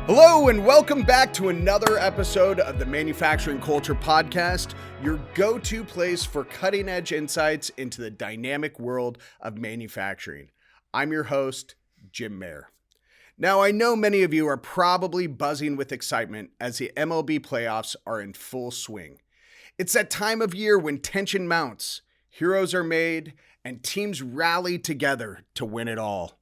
Hello and welcome back to another episode of the Manufacturing Culture Podcast, your go-to place for cutting-edge insights into the dynamic world of manufacturing. I'm your host, Jim Mayer. Now, I know many of you are probably buzzing with excitement as the MLB playoffs are in full swing. It's that time of year when tension mounts, heroes are made, and teams rally together to win it all.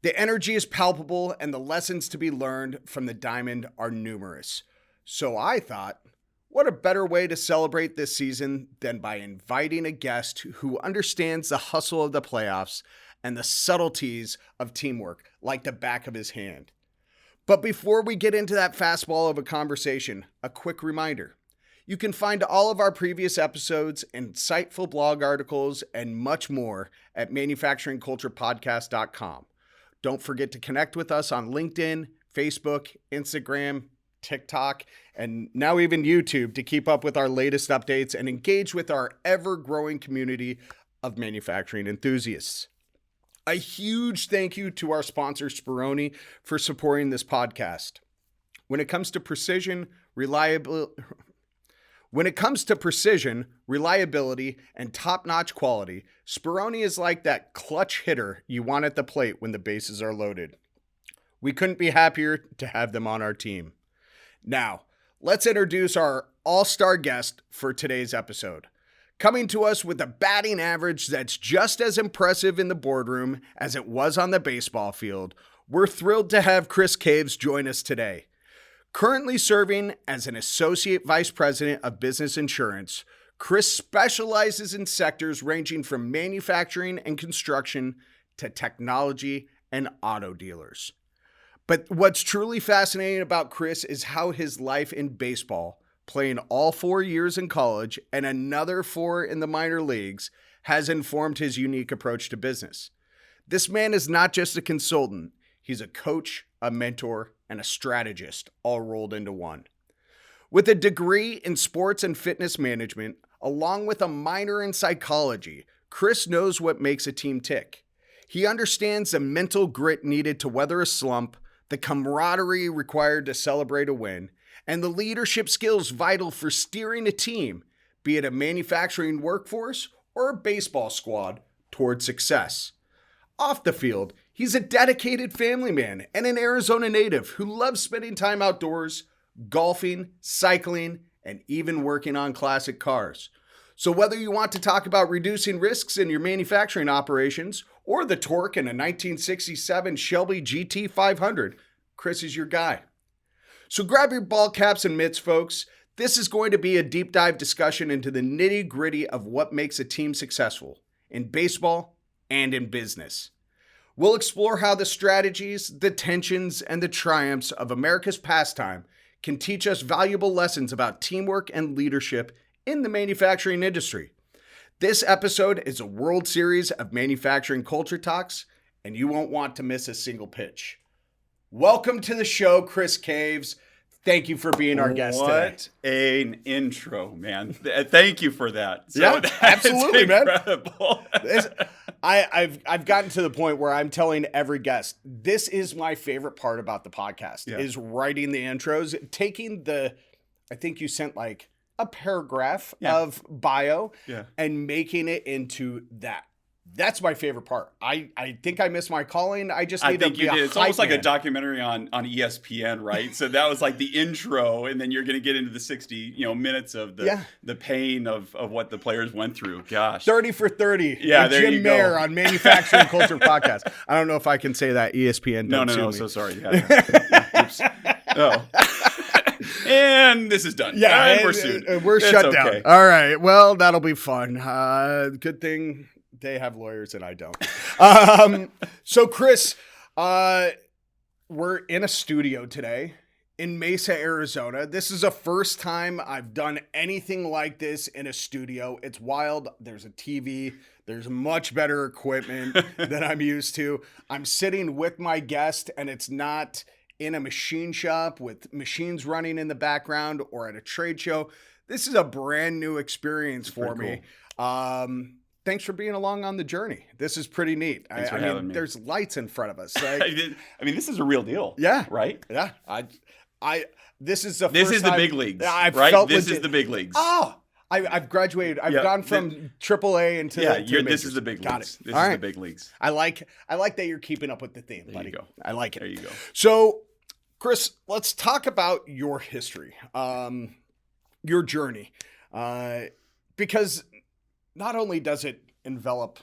The energy is palpable and the lessons to be learned from the diamond are numerous. So I thought, what a better way to celebrate this season than by inviting a guest who understands the hustle of the playoffs and the subtleties of teamwork like the back of his hand. But before we get into that fastball of a conversation, a quick reminder. You can find all of our previous episodes, insightful blog articles, and much more at manufacturingculturepodcast.com. Don't forget to connect with us on LinkedIn, Facebook, Instagram, TikTok, and now even YouTube to keep up with our latest updates and engage with our ever-growing community of manufacturing enthusiasts. A huge thank you to our sponsor, Spironi, for supporting this podcast. When it comes to precision, reliability, and top-notch quality, Spironi is like that clutch hitter you want at the plate when the bases are loaded. We couldn't be happier to have them on our team. Now, let's introduce our all-star guest for today's episode. Coming to us with a batting average that's just as impressive in the boardroom as it was on the baseball field, we're thrilled to have Chris Caves join us today. Currently serving as an Associate Vice President of Business Insurance, Chris specializes in sectors ranging from manufacturing and construction to technology and auto dealers. But what's truly fascinating about Chris is how his life in baseball, playing all 4 years in college and another 4 in the minor leagues, has informed his unique approach to business. This man is not just a consultant, he's a coach, a mentor, and a strategist all rolled into one. With a degree in sports and fitness management, along with a minor in psychology, Chris knows what makes a team tick. He understands the mental grit needed to weather a slump, the camaraderie required to celebrate a win, and the leadership skills vital for steering a team, be it a manufacturing workforce or a baseball squad, toward success. Off the field, he's a dedicated family man and an Arizona native who loves spending time outdoors, golfing, cycling, and even working on classic cars. So whether you want to talk about reducing risks in your manufacturing operations or the torque in a 1967 Shelby GT500, Chris is your guy. So grab your ball caps and mitts, folks. This is going to be a deep dive discussion into the nitty-gritty of what makes a team successful in baseball and in business. We'll explore how the strategies, the tensions, and the triumphs of America's pastime can teach us valuable lessons about teamwork and leadership in the manufacturing industry. This episode is a World Series of Manufacturing Culture Talks, and you won't want to miss a single pitch. Welcome to the show, Chris Caves. Thank you for being our guest today. What an intro, man. Thank you for that. Yeah, absolutely, man. Incredible. I've gotten to the point where I'm telling every guest, this is my favorite part about the podcast, is writing the intros, taking I think you sent like a paragraph of bio and making it into that. That's my favorite part. I think I missed my calling. I just need to be a It's almost like man. a documentary on ESPN, right? So that was like the intro, and then you're going to get into the 60 minutes of the pain of what the players went through. Gosh. 30 for 30. Yeah, there Jim you Mayer go. on Manufacturing Culture Podcast. I don't know if I can say that. ESPN. No. So sorry. Yeah. Oops. Oh. And this is done. Yeah, and we're sued. We're shut okay. down. All right. Well, that'll be fun. Good thing they have lawyers and I don't. So Chris, we're in a studio today in Mesa, Arizona. This is the first time I've done anything like this in a studio. It's wild. There's a TV. There's much better equipment than I'm used to. I'm sitting with my guest, and it's not in a machine shop with machines running in the background or at a trade show. This is a brand new experience for me. thanks for being along on the journey. This is pretty neat. Thanks for having me. There's lights in front of us. Like, I mean, this is a real deal. Yeah. Right? Yeah. This is the This first is the time big leagues, I've right? felt This legit. is the big leagues. Oh, I've graduated. I've gone from AAA into this is the big leagues. Got it. This All is right. the big leagues. I like that you're keeping up with the theme, buddy. There you go. I like it. There you go. So, Chris, let's talk about your history, your journey, because not only does it envelop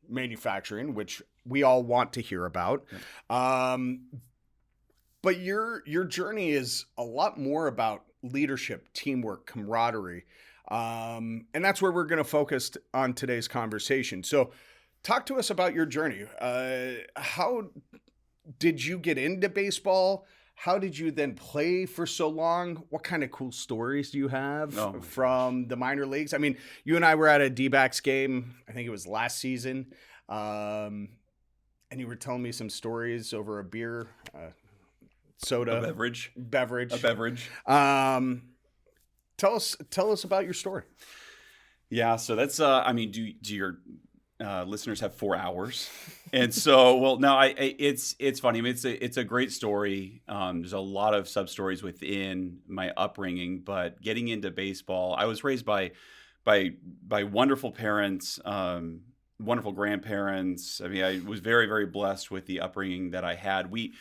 manufacturing, which we all want to hear about, but your journey is a lot more about leadership, teamwork, camaraderie. And that's where we're going to focus on today's conversation. So talk to us about your journey. How did you get into baseball? How did you then play for so long? What kind of cool stories do you have from the minor leagues? I mean, you and I were at a D-backs game, I think it was last season. And you were telling me some stories over a beer, soda, A beverage. Tell us about your story. Yeah, so that's do your listeners have 4 hours? And so, well, no, it's funny. I mean, it's a great story. There's a lot of sub stories within my upbringing, but getting into baseball, I was raised by wonderful parents, wonderful grandparents. I mean, I was very, very blessed with the upbringing that I had. We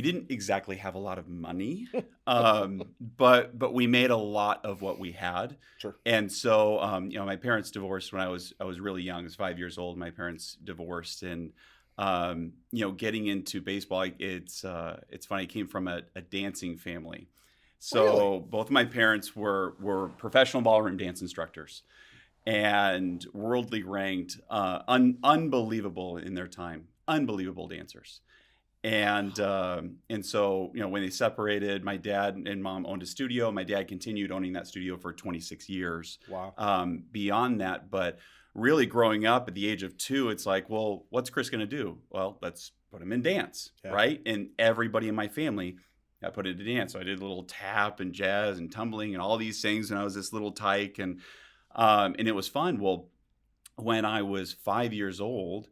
didn't exactly have a lot of money, but we made a lot of what we had. Sure. And so, my parents divorced when I was really young. I was 5 years old. My parents divorced, and getting into baseball, it's funny. I came from a dancing family, so Really? both of my parents were professional ballroom dance instructors, and worldly ranked, unbelievable in their time, unbelievable dancers. And so, when they separated, my dad and mom owned a studio. My dad continued owning that studio for 26 years. Wow. Beyond that, but really growing up at the age of 2, it's like, well, what's Chris going to do? Well, let's put him in dance, right? And everybody in my family got put into dance. So I did a little tap and jazz and tumbling and all these things when I was this little tyke, and it was fun. Well, when I was 5 years old,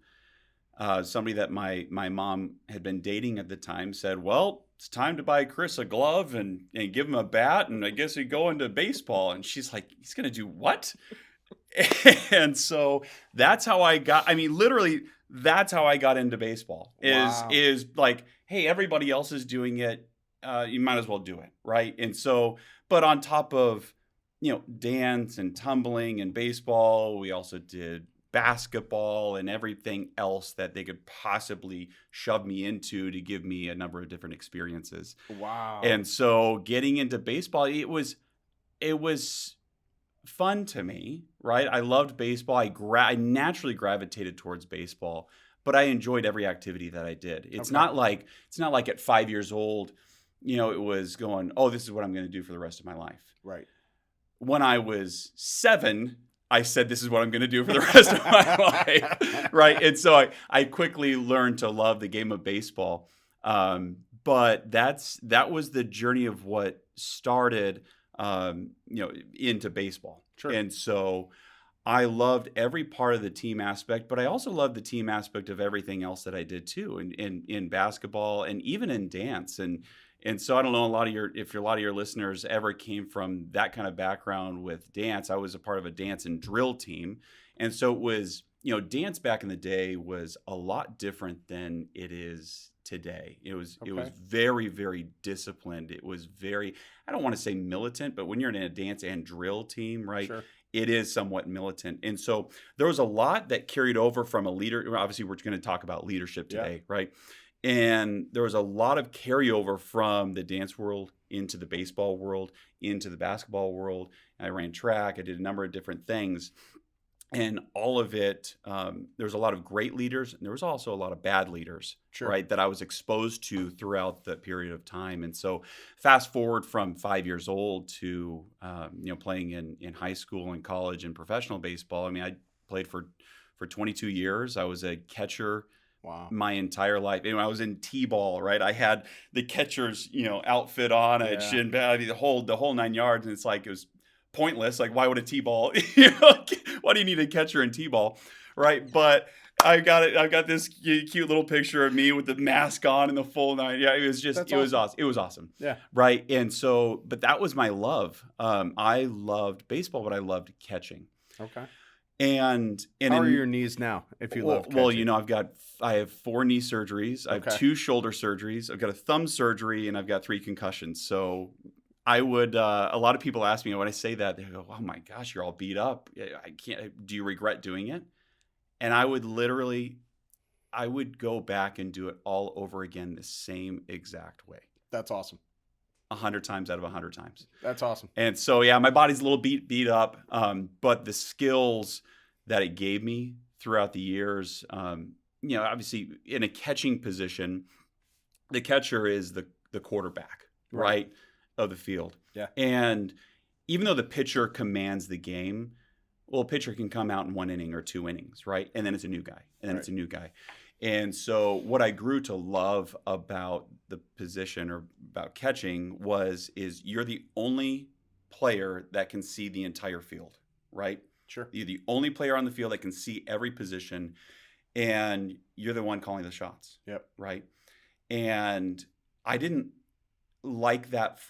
somebody that my mom had been dating at the time said, well, it's time to buy Chris a glove and give him a bat, and I guess he'd go into baseball. And she's like, he's going to do what? And so that's how I got, literally, that's how I got into baseball is like, hey, everybody else is doing it. You might as well do it. Right. And so, but on top of, dance and tumbling and baseball, we also did basketball and everything else that they could possibly shove me into to give me a number of different experiences. Wow. And so getting into baseball, it was fun to me, right? I loved baseball. I naturally gravitated towards baseball, but I enjoyed every activity that I did. It's not like at 5 years old, it was going, oh, this is what I'm going to do for the rest of my life. Right. When I was 7, I said, this is what I'm going to do for the rest of my life, right? And so I quickly learned to love the game of baseball. But that was the journey of what started, into baseball. Sure. And so I loved every part of the team aspect, but I also loved the team aspect of everything else that I did too, in basketball and even in dance. And so I don't know if a lot of your listeners ever came from that kind of background with dance. I was a part of a dance and drill team. And so it was, dance back in the day was a lot different than it is today. It was very, very disciplined. It was very, I don't want to say militant, but when you're in a dance and drill team, right? Sure. It is somewhat militant. And so there was a lot that carried over from a leader. Obviously, we're going to talk about leadership today, right? And there was a lot of carryover from the dance world into the baseball world, into the basketball world. And I ran track. I did a number of different things. And all of it, there was a lot of great leaders. And there was also a lot of bad leaders, right, that I was exposed to throughout the period of time. And so fast forward from 5 years old to, playing in high school and college and professional baseball. I played for 22 years. I was a catcher. Wow. My entire life. I was in T-ball, right? I had the catcher's, outfit on. I had shin pad, the whole 9 yards. And it's like, it was pointless. Like, why would a T-ball, why do you need a catcher in T-ball? right? But I got it. I got this cute little picture of me with the mask on and the full nine. Yeah, it was just, That's it was awesome. awesome. It was awesome. Yeah. Right. And so, but that was my love. I loved baseball, but I loved catching. Okay. And How are your knees now? If you love catching? well, you know, I have 4 knee surgeries. I have Okay. 2 shoulder surgeries. I've got a thumb surgery, and I've got 3 concussions. So I would, a lot of people ask me when I say that, they go, "Oh my gosh, you're all beat up. I can't, do you regret doing it?" And I would literally, I would go back and do it all over again the same exact way. That's awesome. 100 times out of 100 times. That's awesome. And so, yeah, my body's a little beat up, but the skills that it gave me throughout the years, you know, obviously in a catching position, the catcher is the quarterback, right, of the field. Yeah. And even though the pitcher commands the game, well, a pitcher can come out in 1 inning or 2 innings, right? And then it's a new guy, and then it's a new guy. And so what I grew to love about the position or about catching is you're the only player that can see the entire field, right? Sure. You're the only player on the field that can see every position, and you're the one calling the shots. Yep. Right. And I didn't like that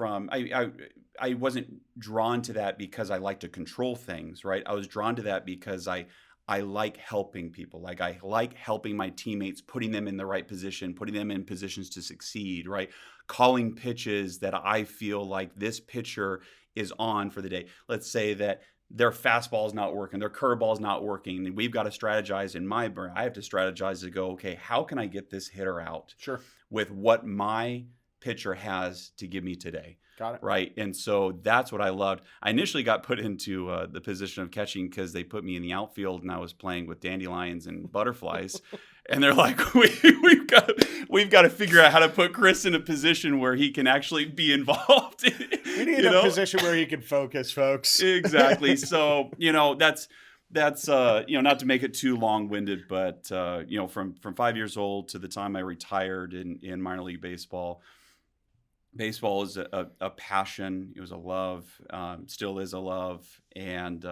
I wasn't drawn to that because I like to control things, right? I was drawn to that because I like helping people. Like I like helping my teammates, putting them in the right position, putting them in positions to succeed, right? Calling pitches that I feel like this pitcher is on for the day. Let's say that their fastball is not working, their curveball is not working, and we've got to strategize in my brain. I have to strategize to go, okay, how can I get this hitter out with what my pitcher has to give me today? Got it. Right. And so that's what I loved. I initially got put into the position of catching because they put me in the outfield and I was playing with dandelions and butterflies. And they're like, we've got to figure out how to put Chris in a position where he can actually be involved. We need a position where he can focus, folks. Exactly. So, that's not to make it too long-winded, but from 5 years old to the time I retired in minor league baseball. Baseball is a passion. It was a love, still is a love, and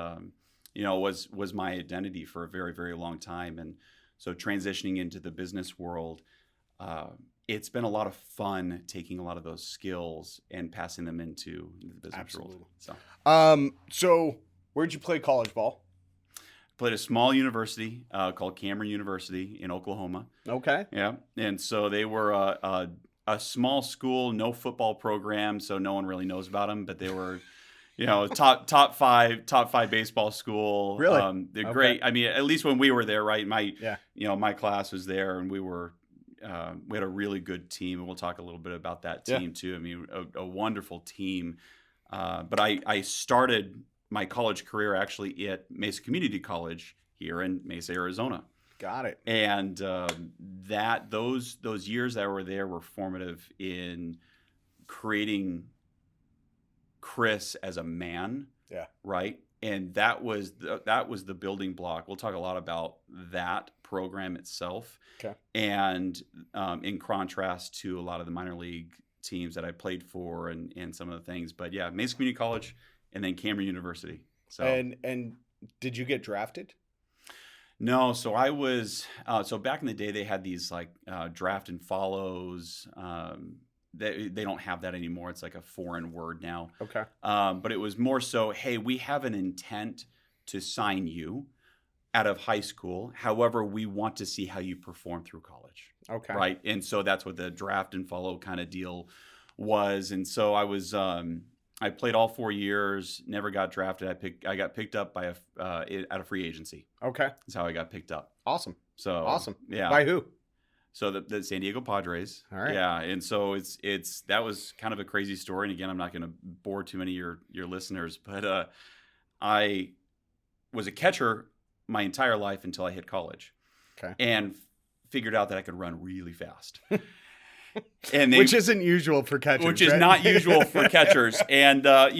was my identity for a very, very long time. And so transitioning into the business world, it's been a lot of fun taking a lot of those skills and passing them into the business world. So where'd you play college ball? Played a small university called Cameron University in Oklahoma. Okay. Yeah, and so they were a small school, no football program, so no one really knows about them. But they were, top five baseball school. Really, they're great. I mean, at least when we were there, right? My class was there, and we had a really good team, and we'll talk a little bit about that team too. I mean, a wonderful team. But I started my college career actually at Mesa Community College here in Mesa, Arizona. Got it. And those years that were there were formative in creating Chris as a man. Yeah. Right. And that was the building block. We'll talk a lot about that program itself. Okay. And in contrast to a lot of the minor league teams that I played for and some of the things. But yeah, Mesa Community College and then Cameron University. So and did you get drafted? No, so I was so back in the day they had these like draft and follows. They don't have that anymore. It's like a foreign word now. Okay. But it was more so, hey, we have an intent to sign you out of high school. However, we want to see how you perform through college. Okay. Right. And so that's what the draft and follow kind of deal was. And so I was I played all 4 years, never got drafted. I got picked up by at a free agency. Okay. That's how I got picked up. Awesome. So awesome. Yeah. By who? So the San Diego Padres. All right. Yeah. And so it's that was kind of a crazy story. And again, I'm not going to bore too many of your listeners, but I was a catcher my entire life until I hit college. Okay. And figured out that I could run really fast. Which isn't usual for catchers. Which is not usual for catchers. And the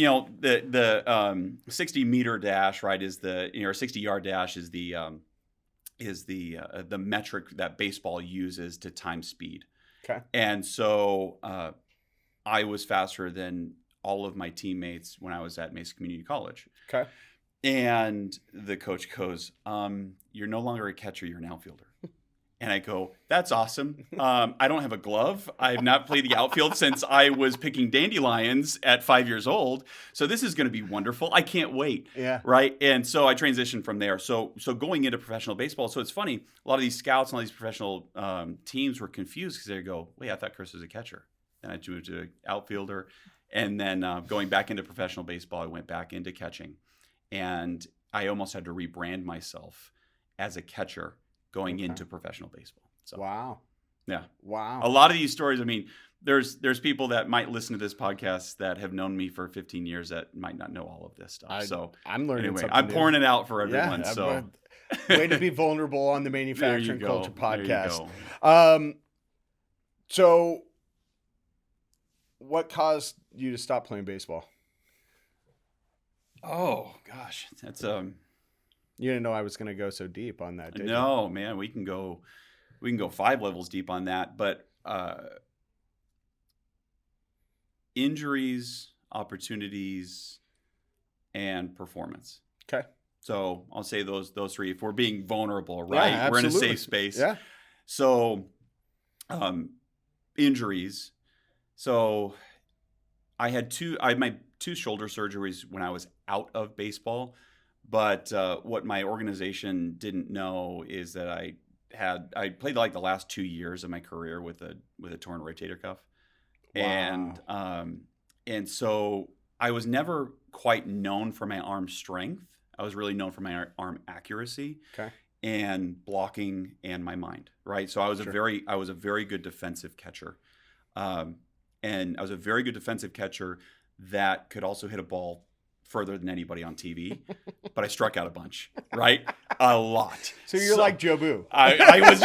60-meter dash, right, is the 60-yard dash is the metric that baseball uses to time speed. Okay. And so I was faster than all of my teammates when I was at Mesa Community College. Okay. And the coach goes, "You're no longer a catcher, you're an outfielder." And I go, "That's awesome. I don't have a glove. I have not played the outfield since I was picking dandelions at 5 years old. So this is going to be wonderful. I can't wait." Yeah. Right. And so I transitioned from there. So going into professional baseball. So it's funny. A lot of these scouts and all these professional teams were confused because they go, "Wait, I thought Chris was a catcher." And I moved to outfielder. And then going back into professional baseball, I went back into catching. And I almost had to rebrand myself as a catcher going into professional baseball. So Wow. yeah. Wow. A lot of these stories, I mean, there's people that might listen to this podcast that have known me for 15 years that might not know all of this stuff. So I'm learning anyway, something I'm new. pouring it out for everyone. Yeah, So way to be vulnerable on the Manufacturing There you Culture go. There you podcast. go. So what caused you to stop playing baseball? Oh gosh, that's You didn't know I was going to go so deep on that, did you? no, man, we can go 5 levels deep on that, but injuries, opportunities, and performance. Okay. So I'll say those 3. If we're being vulnerable, right? Yeah, we're in a absolutely. safe space. Yeah. So injuries. So I had my 2 shoulder surgeries when I was out of baseball. But what my organization didn't know is that I played like the last 2 years of my career with a torn rotator cuff. Wow. And so I was never quite known for my arm strength. I was really known for my arm accuracy and blocking and my mind, right? So I was a very good defensive catcher. And I was a very good defensive catcher that could also hit a ball further than anybody on TV, but I struck out a bunch, right? A lot. So you're like Jobu. I was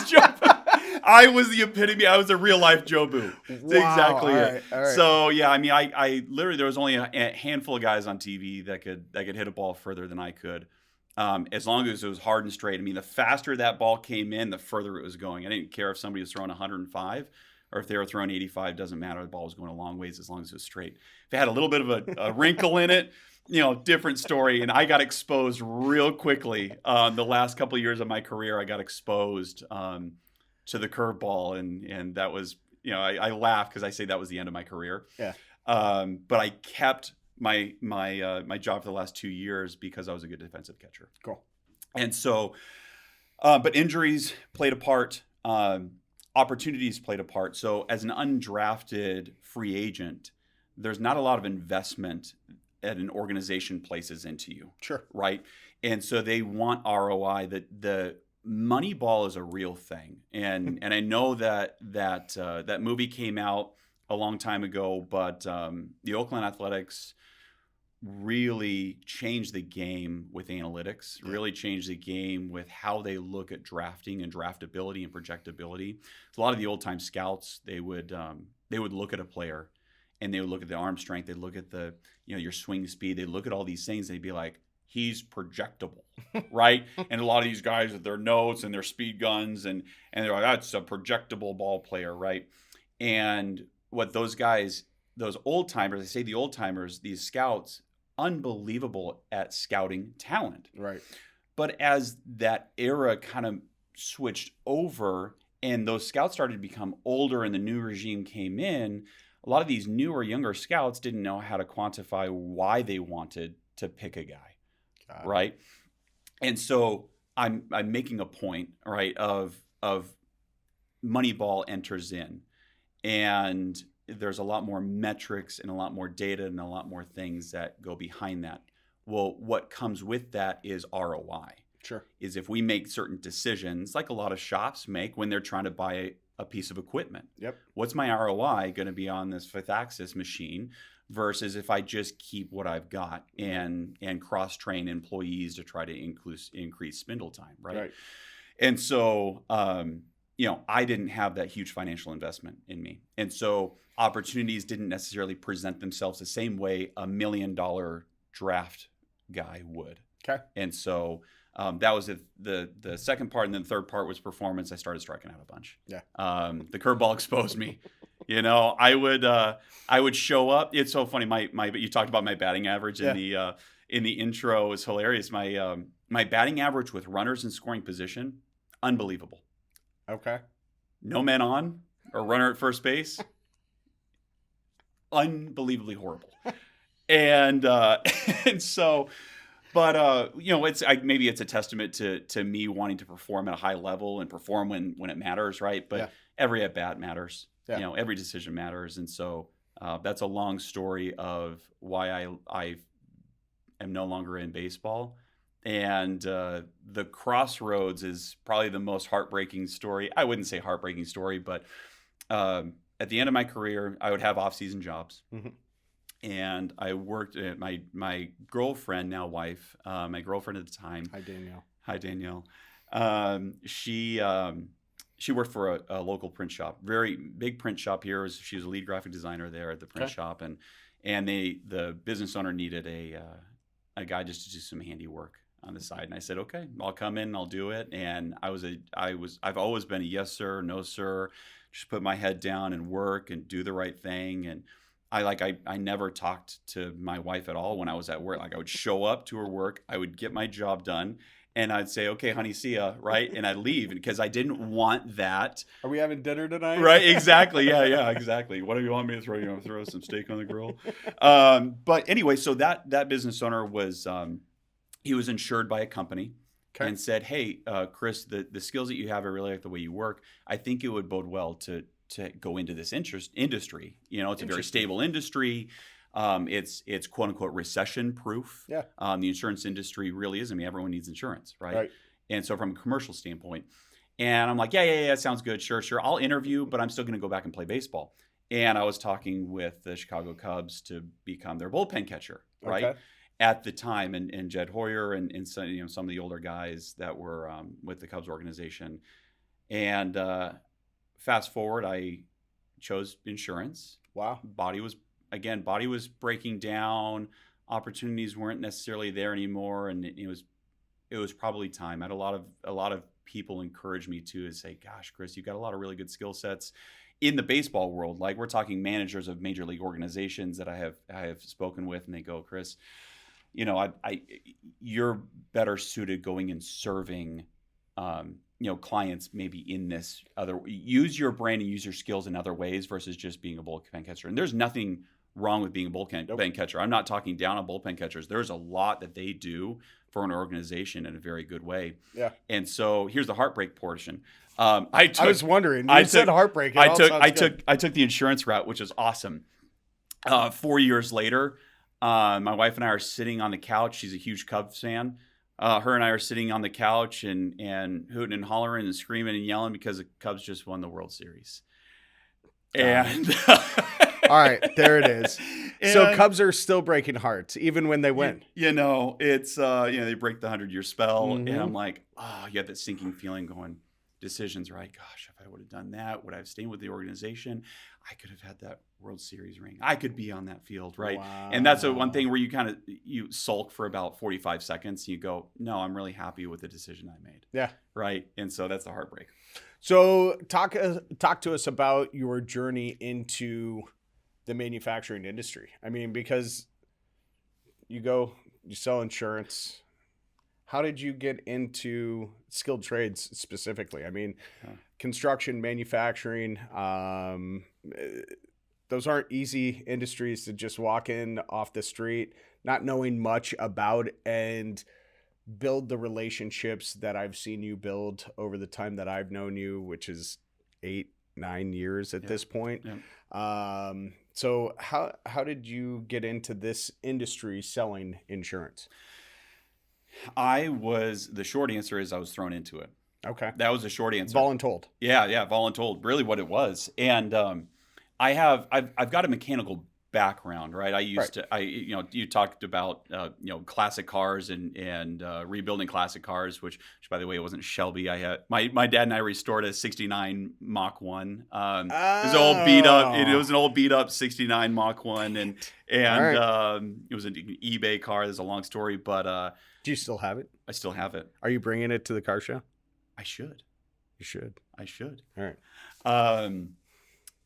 Jobu. I was the epitome. I was a real life Jobu. That's exactly it. All right. So yeah, I mean, I literally, there was only a handful of guys on TV that could hit a ball further than I could. As long as it was hard and straight. I mean, the faster that ball came in, the further it was going. I didn't care if somebody was throwing 105 or if they were throwing 85, doesn't matter. The ball was going a long ways as long as it was straight. If it had a little bit of a wrinkle in it, different story. And I got exposed real quickly. The last couple of years of my career, I got exposed to the curveball, and that was, I laugh because I say that was the end of my career. Yeah. But I kept my job for the last 2 years because I was a good defensive catcher. Cool. And so, but injuries played a part. Opportunities played a part. So as an undrafted free agent, there's not a lot of investment that an organization places into you. Sure. Right. And so they want ROI. That the money ball is a real thing. And I know that movie came out a long time ago, but the Oakland Athletics really changed the game with analytics, really changed the game with how they look at drafting and draftability and projectability. So a lot of the old time scouts, they would look at a player and they would look at the arm strength, they look at the, your swing speed, they look at all these things, they'd be like, he's projectable, right? And a lot of these guys with their notes and their speed guns and they're like, that's a projectable ball player, right? And what those guys, those old timers, I say the old timers, these scouts, unbelievable at scouting talent. Right. But as that era kind of switched over and those scouts started to become older and the new regime came in, a lot of these newer, younger scouts didn't know how to quantify why they wanted to pick a guy, right? And so I'm making a point, right, of Moneyball enters in, and there's a lot more metrics and a lot more data and a lot more things that go behind that. Well, what comes with that is ROI. Sure. Is if we make certain decisions, like a lot of shops make when they're trying to buy a piece of equipment. Yep. What's my ROI going to be on this fifth axis machine versus if I just keep what I've got and cross-train employees to try to increase spindle time, right? And so, I didn't have that huge financial investment in me. And so opportunities didn't necessarily present themselves the same way a $1 million draft guy would. Okay. And so that was the second part. And then the third part was performance. I started striking out a bunch. Yeah. The curveball exposed me. I would show up. It's so funny. You talked about my batting average in the intro. Is hilarious. My batting average with runners in scoring position, unbelievable. Okay. No men on or runner at first base, unbelievably horrible. And and so, but maybe it's a testament to me wanting to perform at a high level and perform when it matters, right? But every at bat matters. Yeah. Every decision matters, and so that's a long story of why I am no longer in baseball. And the crossroads is probably the most heartbreaking story. I wouldn't say heartbreaking story, but at the end of my career, I would have off-season jobs. Mm-hmm. And I worked at my girlfriend, now wife, my girlfriend at the time. Hi, Danielle. She worked for a local print shop, very big print shop here. She was a lead graphic designer there at the print shop. And the business owner needed a guy just to do some handiwork on the side. And I said, okay, I'll come in and I'll do it. And I've always been a yes, sir, no, sir, just put my head down and work and do the right thing. And I never talked to my wife at all when I was at work. Like, I would show up to her work, I would get my job done, and I'd say, okay, honey, see ya, right? And I'd leave because I didn't want that. Are we having dinner tonight? Right, exactly. Yeah, exactly. What do you want me to throw? You want to throw some steak on the grill? But anyway, so that business owner was, he was insured by a company. Okay. And said, hey, Chris, the skills that you have, I really like the way you work. I think it would bode well to go into this industry. It's a very stable industry. It's quote unquote recession proof. Yeah. The insurance industry really is. I mean, everyone needs insurance, right? And so from a commercial standpoint, and I'm like, yeah, sounds good. Sure. I'll interview, but I'm still going to go back and play baseball. And I was talking with the Chicago Cubs to become their bullpen catcher, right? Okay. At the time, and Jed Hoyer and some of the older guys that were with the Cubs organization. And fast forward, I chose insurance. Wow. Body was breaking down. Opportunities weren't necessarily there anymore, and it was probably time. I had a lot of people encourage me to say, "Gosh, Chris, you've got a lot of really good skill sets in the baseball world." Like, we're talking managers of major league organizations that I have spoken with, and they go, "Chris, you're better suited going and serving." Clients maybe in this use your brain and use your skills in other ways versus just being a bullpen catcher. And there's nothing wrong with being a bullpen catcher. I'm not talking down on bullpen catchers. There's a lot that they do for an organization in a very good way. Yeah. And so here's the heartbreak portion. I was wondering. You said heartbreak. I took the insurance route, which is awesome. 4 years later, my wife and I are sitting on the couch. She's a huge Cubs fan. Her and I are sitting on the couch and hooting and hollering and screaming and yelling because the Cubs just won the World Series. And all right, there it is. So Cubs are still breaking hearts even when they win. It's they break the 100-year spell, Mm-hmm. and I'm like, you have that sinking feeling going, decisions, right? Gosh, if I would have done that, would I have stayed with the organization? I could have had that World Series ring. I could be on that field, right? Wow. And that's one thing where you sulk for about 45 seconds. And you go, no, I'm really happy with the decision I made. Yeah. Right. And so that's the heartbreak. So talk to us about your journey into the manufacturing industry. I mean, because you sell insurance. How did you get into skilled trades specifically? I mean, construction, manufacturing, those aren't easy industries to just walk in off the street, not knowing much about, and build the relationships that I've seen you build over the time that I've known you, which is 8-9 years at this point. Yeah. So how did you get into this industry selling insurance? The short answer is I was thrown into it. Okay. That was the short answer. Voluntold. Yeah, voluntold. Really what it was. And I've got a mechanical background, right? You talked about classic cars and rebuilding classic cars, which by the way, it wasn't Shelby. I had my dad and I restored a 69 Mach 1. It was an old beat up. It was an old beat up 69 Mach 1, and right. It was an eBay car. There's a long story, but do you still have it? I still have it. Are you bringing it to the car show? I should. You should. I should. All right.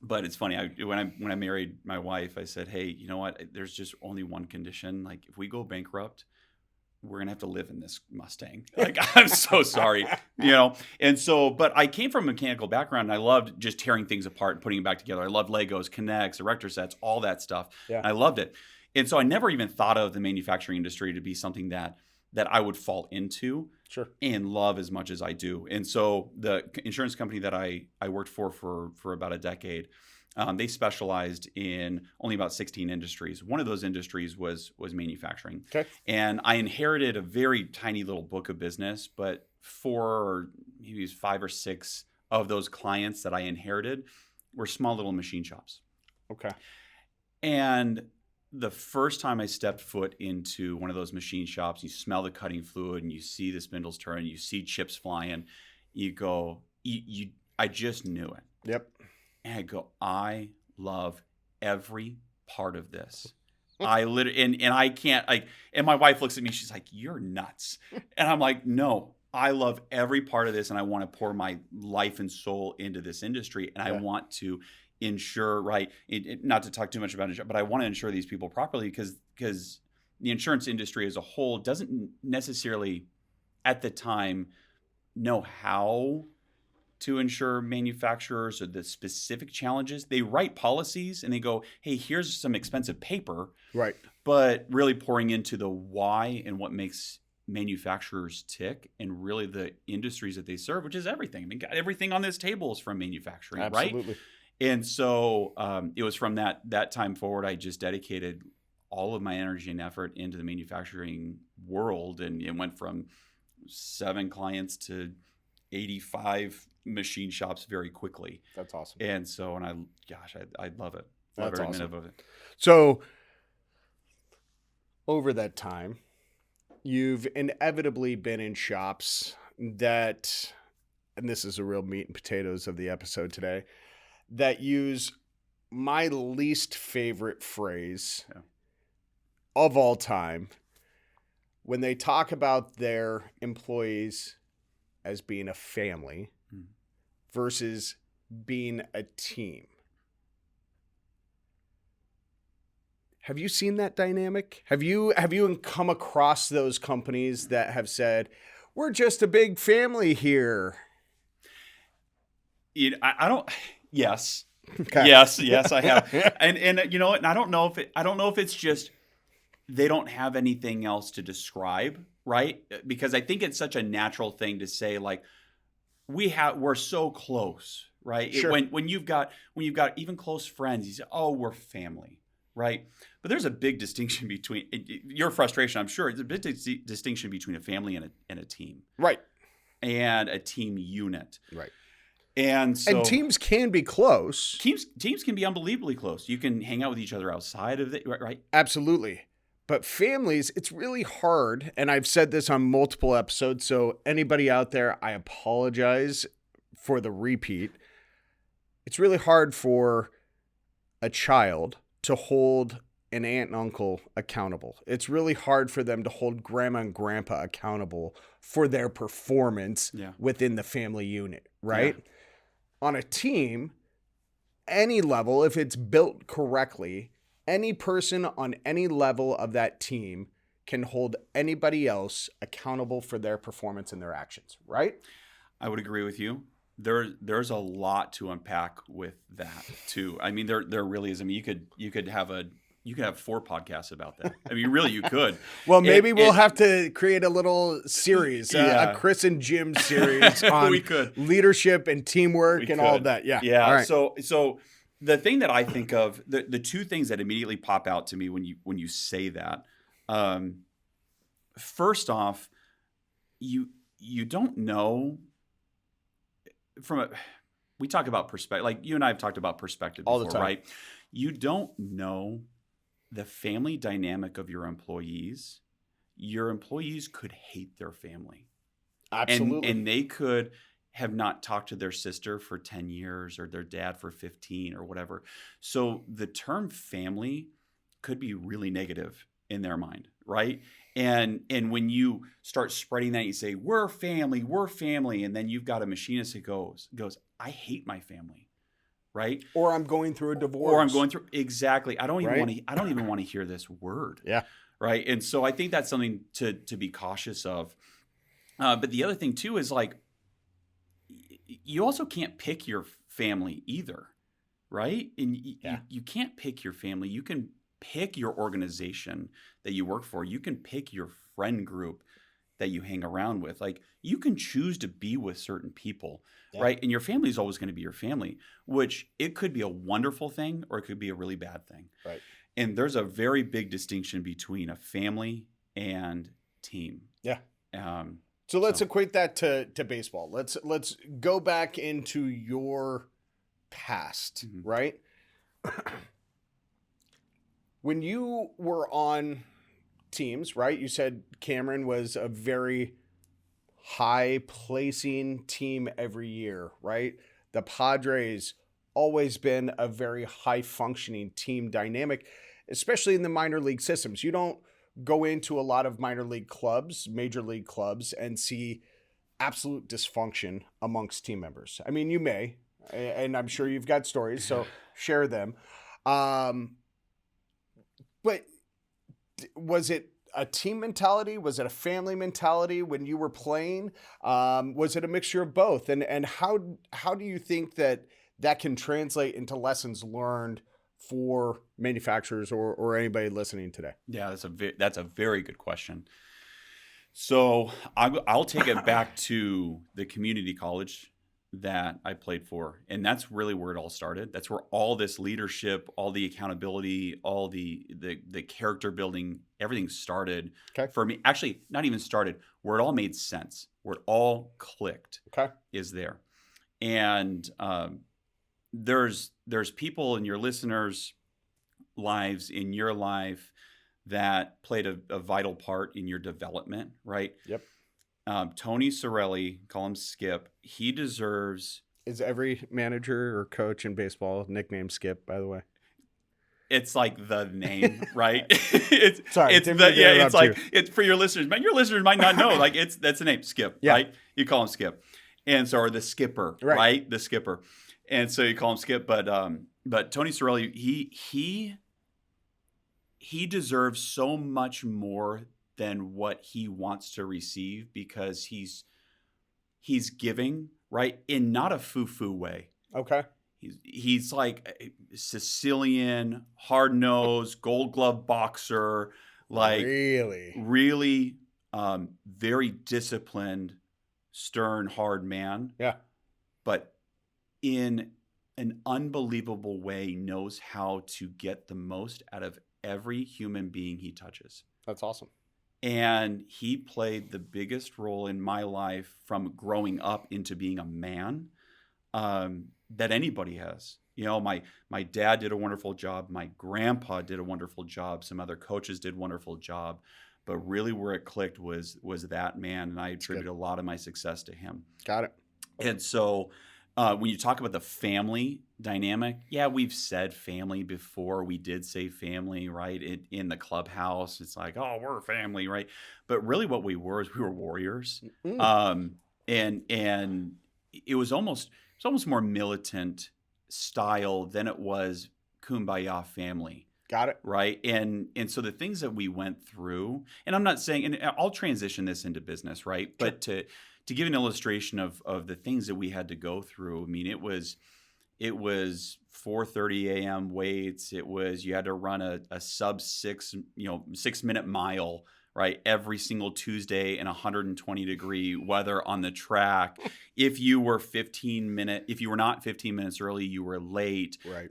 But it's funny. When I married my wife, I said, "Hey, you know what? There's just only one condition. Like, if we go bankrupt, we're gonna have to live in this Mustang. Like, I'm so sorry, you know." And so, but I came from a mechanical background, and I loved just tearing things apart and putting them back together. I loved Legos, Connects, erector sets, all that stuff. Yeah. I loved it. And so, I never even thought of the manufacturing industry to be something that I would fall into Sure. and love as much as I do. And so the insurance company that I worked for about a decade, they specialized in only about 16 industries. One of those industries was manufacturing. Okay. And I inherited a very tiny little book of business, but 4 or maybe 5 or 6 of those clients that I inherited were small little machine shops. Okay. And the first time I stepped foot into one of those machine shops, you smell the cutting fluid and you see the spindles turn, you see chips flying, you go, I just knew it. Yep. And I go, I love every part of this. I literally, and I can't, and my wife looks at me, she's like, "You're nuts." And I'm like, "No, I love every part of this, and I want to pour my life and soul into this industry, and I want to ensure, right, not to talk too much about it, but I want to insure these people properly because the insurance industry as a whole doesn't necessarily at the time know how to insure manufacturers or the specific challenges. They write policies and they go, "Hey, here's some expensive paper." Right. But really pouring into the why and what makes manufacturers tick and really the industries that they serve, which is everything. I mean, everything on this table is from manufacturing, Absolutely. right? And so it was from that time forward, I just dedicated all of my energy and effort into the manufacturing world. And it went from 7 clients to 85 machine shops very quickly. That's awesome. And so, I love it. Love That's every awesome. minute of it. So over that time, you've inevitably been in shops that, and this is the real meat and potatoes of the episode today, that use my least favorite phrase of all time when they talk about their employees as being a family versus being a team. Have you seen that dynamic? Have you come across those companies that have said, "We're just a big family here"? I don't. Yes. Okay. Yes, I have. And you know what? And I don't know if it's just they don't have anything else to describe, right? Because I think it's such a natural thing to say, like, we're so close, right? Sure. When you've got even close friends, you say, "Oh, we're family." Right. But there's a big distinction between your frustration. I'm sure it's a big distinction between a family and a team. Right. And a team unit. Right. And teams can be close. Teams can be unbelievably close. You can hang out with each other outside of it, right? Absolutely. But families, it's really hard. And I've said this on multiple episodes. So anybody out there, I apologize for the repeat. It's really hard for a child to hold an aunt and uncle accountable. It's really hard for them to hold grandma and grandpa accountable for their performance within the family unit, right? Yeah. On a team, any level, if it's built correctly, any person on any level of that team can hold anybody else accountable for their performance and their actions, right? I would agree with you. There's a lot to unpack with that too. I mean, there really is. I mean, you could have 4 podcasts about that. I mean, really, you could. Well, maybe we'll have to create a little series, a Chris and Jim series on leadership and teamwork and all of that. Yeah. Yeah. All right. So the thing that I think of, the 2 things that immediately pop out to me when you say that, first off, you don't know. We talk about perspective, like you and I have talked about perspective before, all the time, right? You don't know the family dynamic of your employees. Your employees could hate their family. Absolutely. And they could have not talked to their sister for 10 years or their dad for 15 or whatever. So the term family could be really negative in their mind, right? And when you start spreading that, you say, we're family. And then you've got a machinist that goes, "I hate my family." right? Or I'm going through a divorce. Or I'm going through exactly. I don't even Right? want to. I don't even want to hear this word, Yeah. right? And so I think that's something to be cautious of. But the other thing too is like you also can't pick your family either, right? And Yeah. you can't pick your family. You can pick your organization that you work for. You can pick your friend group that you hang around with. Like you can choose to be with certain people, Yeah. right? And your family is always going to be your family, which it could be a wonderful thing or it could be a really bad thing. Right. And there's a very big distinction between a family and team. Yeah. Um, So let's equate that to baseball. Let's go back into your past, right? When you were on teams, right? You said Cameron was a very high placing team every year, right? The Padres always been a very high functioning team dynamic, especially in the minor league systems. You don't go into a lot of minor league clubs, major league clubs, and see absolute dysfunction amongst team members. I mean, you may, and I'm sure you've got stories, so share them. But was it a team mentality? Was it a family mentality when you were playing? Was it a mixture of both? And how do you think that can translate into lessons learned for manufacturers or anybody listening today? Yeah, that's a very good question. So I'll take it back to the community college that I played for, and that's really where it all started. That's where all this leadership, all the accountability, all the character building, everything started. Okay. For me. Actually, not even started. Where it all made sense, where it all clicked, Okay. is there. And there's people in your listeners' lives, in your life, that played a vital part in your development, right? Yep. Tony Sorelli, call him Skip. He deserves. Is every manager or coach in baseball nicknamed Skip, by the way? It's like the name, right? Sorry, it's like it's for your listeners. Man, your listeners might not know. Like that's the name, Skip, Yeah. right? You call him Skip, and so or the skipper, right? The skipper, and so you call him Skip. But Tony Sorelli, he deserves so much more than what he wants to receive because he's giving, right, in not a foo-foo way. Okay. He's like Sicilian, hard-nosed, gold glove boxer, like really very disciplined, stern, hard man. Yeah. But in an unbelievable way knows how to get the most out of every human being he touches. That's awesome. And he played the biggest role in my life from growing up into being a man that anybody has. You know, my dad did a wonderful job. My grandpa did a wonderful job. Some other coaches did a wonderful job. But really where it clicked was that man. And I attribute a lot of my success to him. Got it. And so when you talk about the family dynamic, yeah, we've said family before. We did say family, right? In the clubhouse, it's like, oh, we're a family, right? But really, what we were is we were warriors, and it was almost more militant style than it was kumbaya family. Got it. Right. And so the things that we went through, and I'm not saying, and I'll transition this into business, right? Sure. But to give an illustration of the things that we had to go through, I mean, it was 4:30 a.m. weights. It was, you had to run a sub 6-minute mile, right? Every single Tuesday in 120 degree weather on the track. If you were not 15 minutes early, you were late. Right.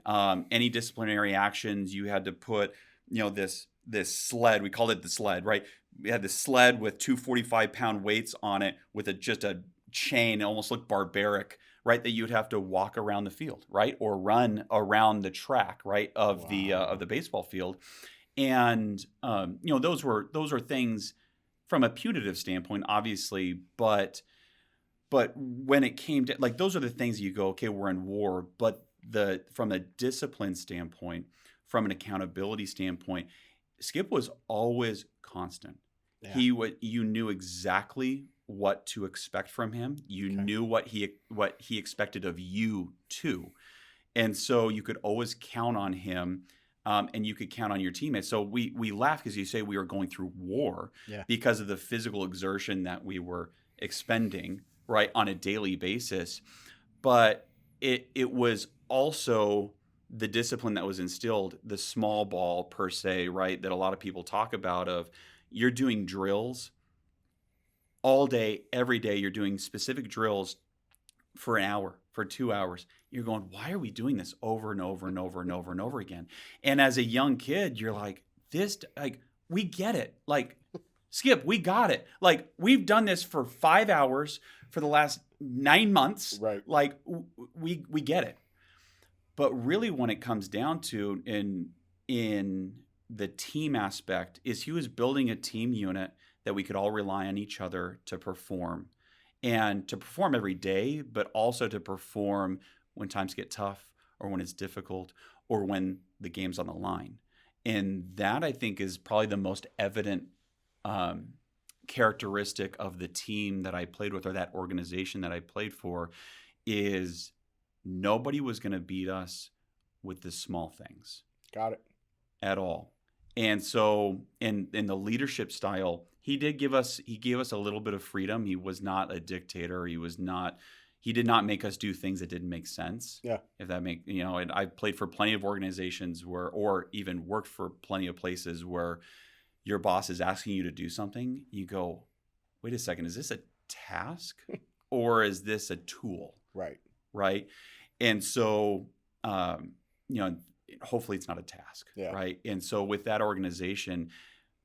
Any disciplinary actions, you had to put, this sled, we called it the sled, right? We had the sled with 245-pound weights on it with just a chain. It almost looked barbaric, right? That you'd have to walk around the field, right? Or run around the track, right? Of the baseball field. And, those are things from a punitive standpoint, obviously, but when it came to, like, those are the things you go, okay, we're in war, but from a discipline standpoint, from an accountability standpoint, Skip was always constant. Yeah. You knew exactly what to expect from him. You knew what he expected of you too. And so you could always count on him, and you could count on your teammates. So we laugh because you say we were going through war Yeah. because of the physical exertion that we were expending, right, on a daily basis. But it was also the discipline that was instilled, the small ball per se, right, that a lot of people talk about of you're doing drills all day, every day. You're doing specific drills for an hour, for 2 hours. You're going, why are we doing this over and over and over and over and over again? And as a young kid, you're like, we get it. Like, Skip, we got it. Like, we've done this for 5 hours for the last 9 months. Right. Like, we get it. But really, when it comes down to in the team aspect, is he was building a team unit that we could all rely on each other to perform. And to perform every day, but also to perform when times get tough or when it's difficult or when the game's on the line. And that, I think, is probably the most evident characteristic of the team that I played with, or that organization that I played for, is nobody was going to beat us with the small things. Got it. At all. And so in the leadership style, he gave us a little bit of freedom. He was not a dictator. He did not make us do things that didn't make sense. Yeah. If that and I've played for plenty of organizations or even worked for plenty of places where your boss is asking you to do something. You go, wait a second, is this a task or is this a tool? Right. Right. And so, hopefully it's not a task. Yeah. Right. And so with that organization,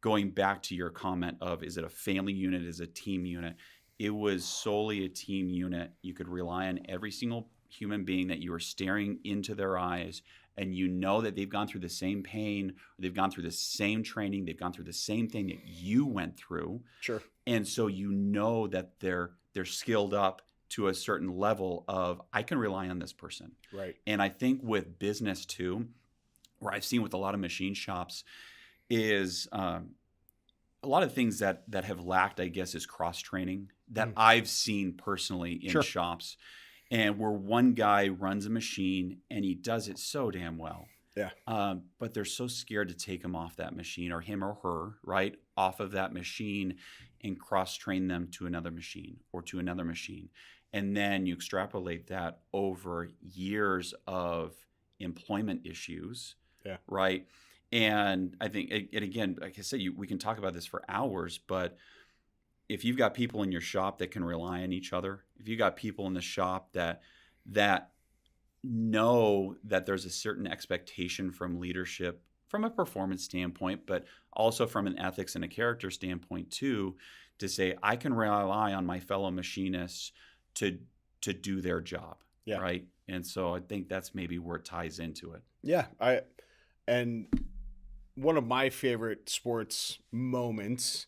going back to your comment of, is it a family unit, is it a team unit? It was solely a team unit. You could rely on every single human being that you were staring into their eyes, and you know that they've gone through the same pain, they've gone through the same training, they've gone through the same thing that you went through. Sure. And so you know that they're skilled up to a certain level of, I can rely on this person. Right. And I think with business too, where I've seen with a lot of machine shops, is a lot of things that have lacked, I guess, is cross training that I've seen personally in shops, and where one guy runs a machine and he does it so damn well. Yeah. But they're so scared to take him off that machine, or him or her, right, off of that machine, and cross train them to another machine or to another machine. And then you extrapolate that over years of employment issues. Yeah. Right. And I think, it again, like I said, we can talk about this for hours, but if you've got people in your shop that can rely on each other, if you've got people in the shop that know that there's a certain expectation from leadership, from a performance standpoint, but also from an ethics and a character standpoint too, to say, I can rely on my fellow machinists to do their job. Yeah. Right. And so I think that's maybe where it ties into it. Yeah. And one of my favorite sports moments,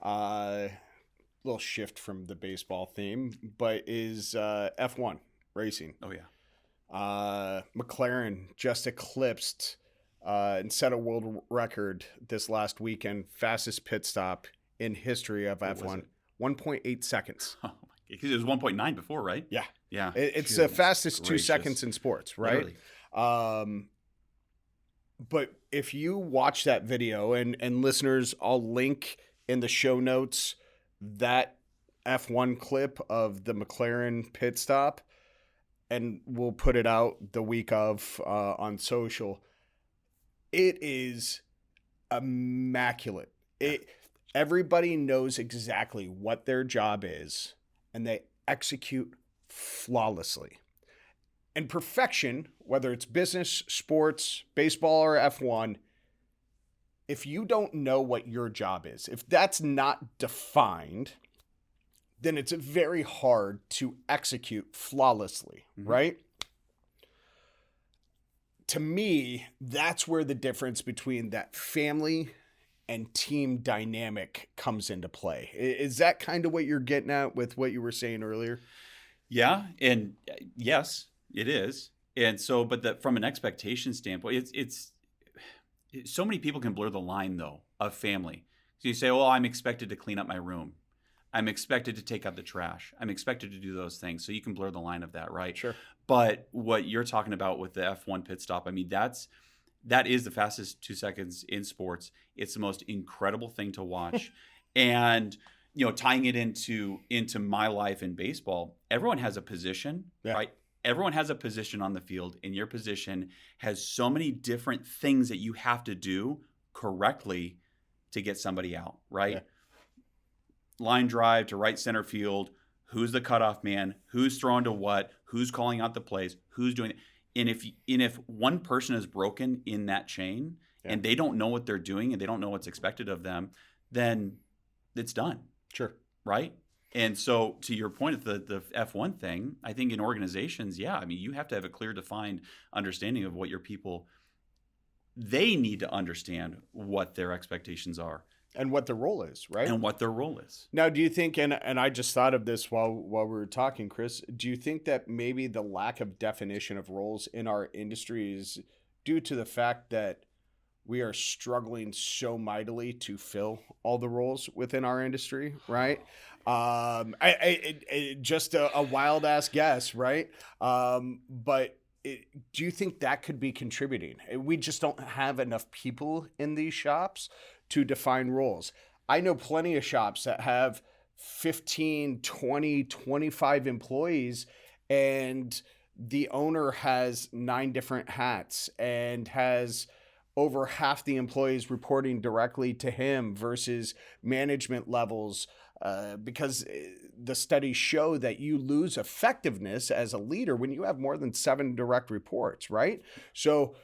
little shift from the baseball theme, but is F1 racing. Oh yeah. McLaren just eclipsed and set a world record this last weekend, fastest pit stop in history of F1, 1.8 seconds. Oh, because it was 1.9 before, right? Yeah. Yeah. It's the fastest 2 seconds in sports, right? But if you watch that video, and listeners, I'll link in the show notes that F1 clip of the McLaren pit stop, and we'll put it out the week of on social. It is immaculate. Everybody knows exactly what their job is, and they execute flawlessly. And perfection, whether it's business, sports, baseball, or F1, if you don't know what your job is, if that's not defined, then it's very hard to execute flawlessly, right? To me, that's where the difference between that family and team dynamic comes into play. Is that kind of what you're getting at with what you were saying earlier? Yeah, and yes, it is. And so, but from an expectation standpoint, it's so many people can blur the line though of family. So you say, "Oh, I'm expected to clean up my room." I'm expected to take out the trash. I'm expected to do those things. So you can blur the line of that, right? Sure. But what you're talking about with the F1 pit stop, I mean, that is the fastest 2 seconds in sports. It's the most incredible thing to watch. And tying it into my life in baseball, everyone has a position, right? Everyone has a position on the field, and your position has so many different things that you have to do correctly to get somebody out, right? Yeah. Line drive to right center field, who's the cutoff man, who's throwing to what, who's calling out the plays, who's doing it. And if one person is broken in that chain and they don't know what they're doing and they don't know what's expected of them, then it's done. Sure. Right? And so to your point of the F1 thing, I think in organizations, I mean, you have to have a clear defined understanding of what your people, they need to understand what their expectations are. And what the role is, right? And what their role is. Now, do you think, and I just thought of this while we were talking, Chris, do you think that maybe the lack of definition of roles in our industry is due to the fact that we are struggling so mightily to fill all the roles within our industry, right? Just a wild ass guess, right? But do you think that could be contributing? We just don't have enough people in these shops to define roles. I know plenty of shops that have 15, 20, 25 employees, and the owner has 9 different hats and has over half the employees reporting directly to him versus management levels, because the studies show that you lose effectiveness as a leader when you have more than 7 direct reports, right? So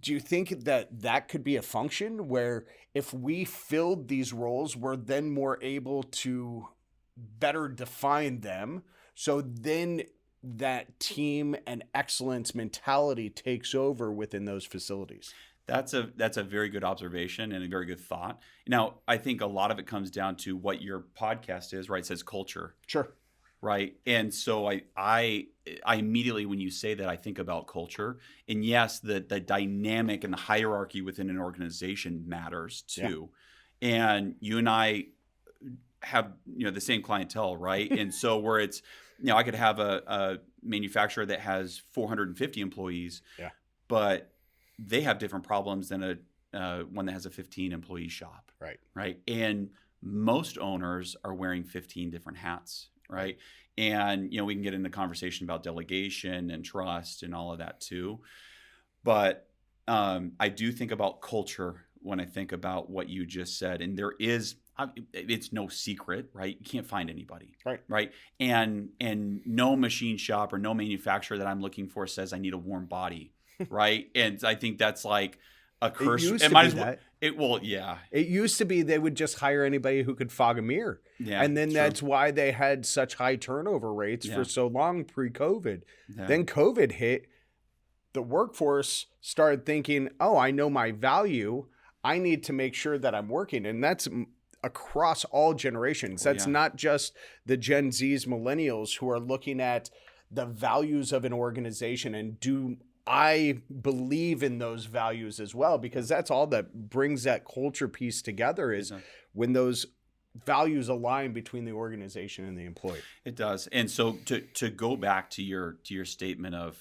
do you think that could be a function where if we filled these roles, we're then more able to better define them, so then that team and excellence mentality takes over within those facilities? That's a very good observation and a very good thought. Now, I think a lot of it comes down to what your podcast is, right? It says culture. Sure. Right. And so I immediately, when you say that, I think about culture. And yes, the dynamic and the hierarchy within an organization matters too. Yeah. And you and I have, the same clientele, right? And so where it's, I could have a manufacturer that has 450 employees, but they have different problems than one that has a 15 employee shop. Right. Right. And most owners are wearing 15 different hats. Right. And, we can get into conversation about delegation and trust and all of that too. But I do think about culture when I think about what you just said. And it's no secret, right? You can't find anybody. Right. Right. And no machine shop or no manufacturer that I'm looking for says I need a warm body. Right. And I think that's like a curse. It used to be they would just hire anybody who could fog a mirror. Yeah, and then that's why they had such high turnover rates for so long pre-COVID. Yeah. Then COVID hit. The workforce started thinking, oh, I know my value. I need to make sure that I'm working. And that's across all generations. That's not just the Gen Zs, millennials who are looking at the values of an organization and do I believe in those values as well, because that's all that brings that culture piece together is when those values align between the organization and the employee. It does. And so to go back to your statement of,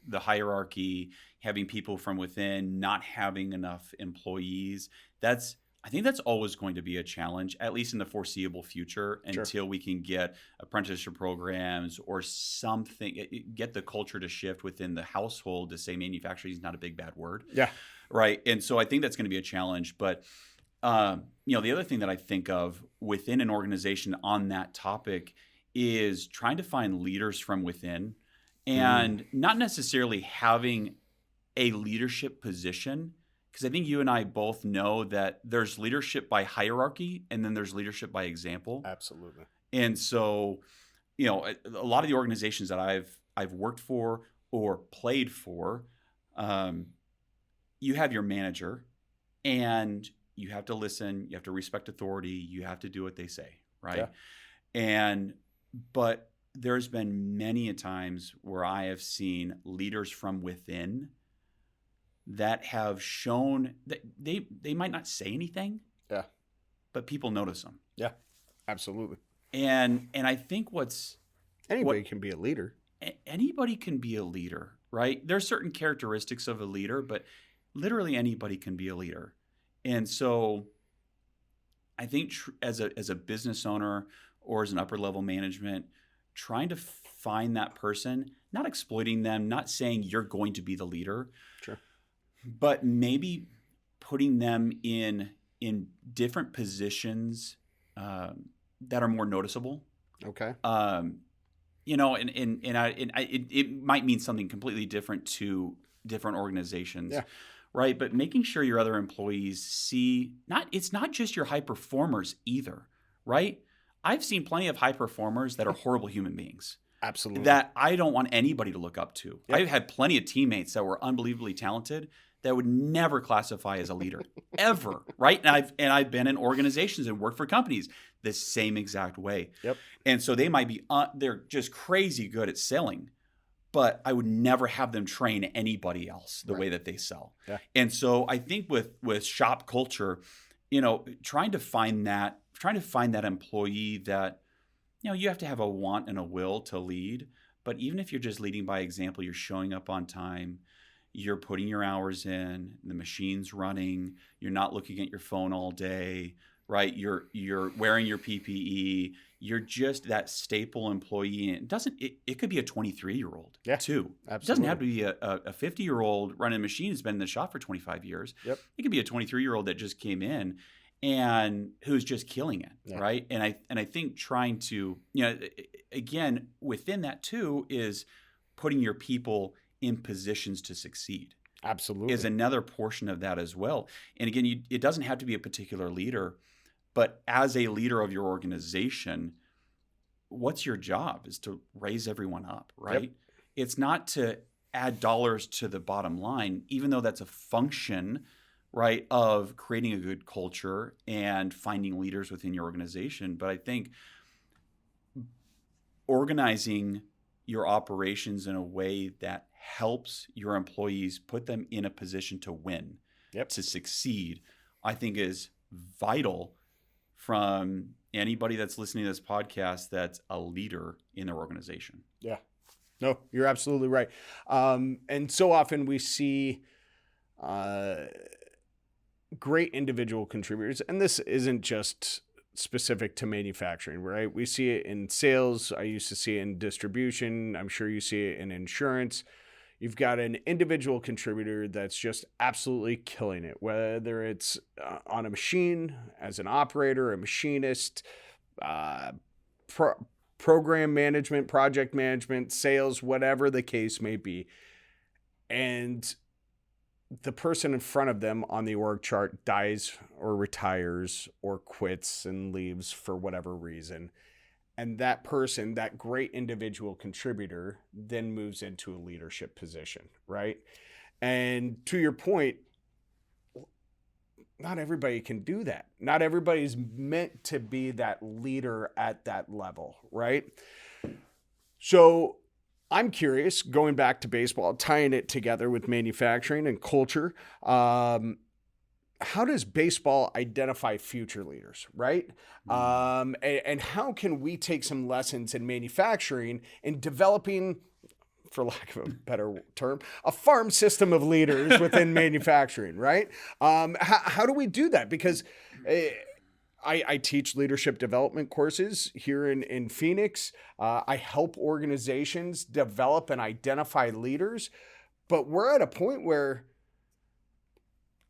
the hierarchy, having people from within, not having enough employees, I think that's always going to be a challenge, at least in the foreseeable future, until we can get apprenticeship programs or something, get the culture to shift within the household to say manufacturing is not a big bad word. Yeah. Right. And so I think that's going to be a challenge. But, the other thing that I think of within an organization on that topic is trying to find leaders from within and not necessarily having a leadership position. Because I think you and I both know that there's leadership by hierarchy and then there's leadership by example. Absolutely. And so, a lot of the organizations that I've worked for or played for, you have your manager and you have to listen, you have to respect authority, you have to do what they say, right? Yeah. But there's been many a times where I have seen leaders from within that have shown that they might not say anything, but people notice them. Yeah. Absolutely. And I think Anybody what can be a leader. anybody can be a leader, right? There's certain characteristics of a leader, but literally anybody can be a leader. And so I think as a business owner or as an upper level management, trying to find that person, not exploiting them, not saying you're going to be the leader, Sure. but maybe putting them in different positions that are more noticeable. Okay. It might mean something completely different to different organizations, Yeah. right? But making sure your other employees see it's not just your high performers either, right? I've seen plenty of high performers that are horrible human beings Absolutely. that I don't want anybody to look up to. Yep. I've had plenty of teammates that were unbelievably talented that would never classify as a leader ever, right? And I've been in organizations and worked for companies the same exact way. Yep. And so they might be they're just crazy good at selling, but I would never have them train anybody else the way that they sell. Yeah. And so I think with shop culture, trying to find that employee that you have to have a want and a will to lead, but even if you're just leading by example, you're showing up on time, you're putting your hours in, the machine's running, you're not looking at your phone all day, right? You're wearing your PPE, you're just that staple employee. And it could be a 23-year-old too. Absolutely. It doesn't have to be a 50-year-old running a machine who's been in the shop for 25 years. Yep. It could be a 23-year-old that just came in and who's just killing it, right? And I think trying to, again, within that too is putting your people in positions to succeed. Absolutely. Is another portion of that as well. And again, it doesn't have to be a particular leader, but as a leader of your organization, what's your job is to raise everyone up, right? Yep. It's not to add dollars to the bottom line, even though that's a function, right, of creating a good culture and finding leaders within your organization. But I think organizing your operations in a way that helps your employees, put them in a position to win, to succeed, I think is vital from anybody that's listening to this podcast that's a leader in their organization. Yeah. No, you're absolutely right. And so often we see great individual contributors, and this isn't just specific to manufacturing, right? We see it in sales. I used to see it in distribution. I'm sure you see it in insurance. You've got an individual contributor that's just absolutely killing it, whether it's on a machine as an operator, a machinist, program management, project management, sales, whatever the case may be. And the person in front of them on the org chart dies or retires or quits and leaves for whatever reason. And that person, that great individual contributor, then moves into a leadership position, right? And to your point, not everybody can do that. Not everybody's meant to be that leader at that level, right? So I'm curious, going back to baseball, tying it together with manufacturing and culture, how does baseball identify future leaders, right? And how can we take some lessons in manufacturing and developing, for lack of a better term, a farm system of leaders within manufacturing, right? How do we do that? Because I teach leadership development courses here in Phoenix. I help organizations develop and identify leaders, but we're at a point where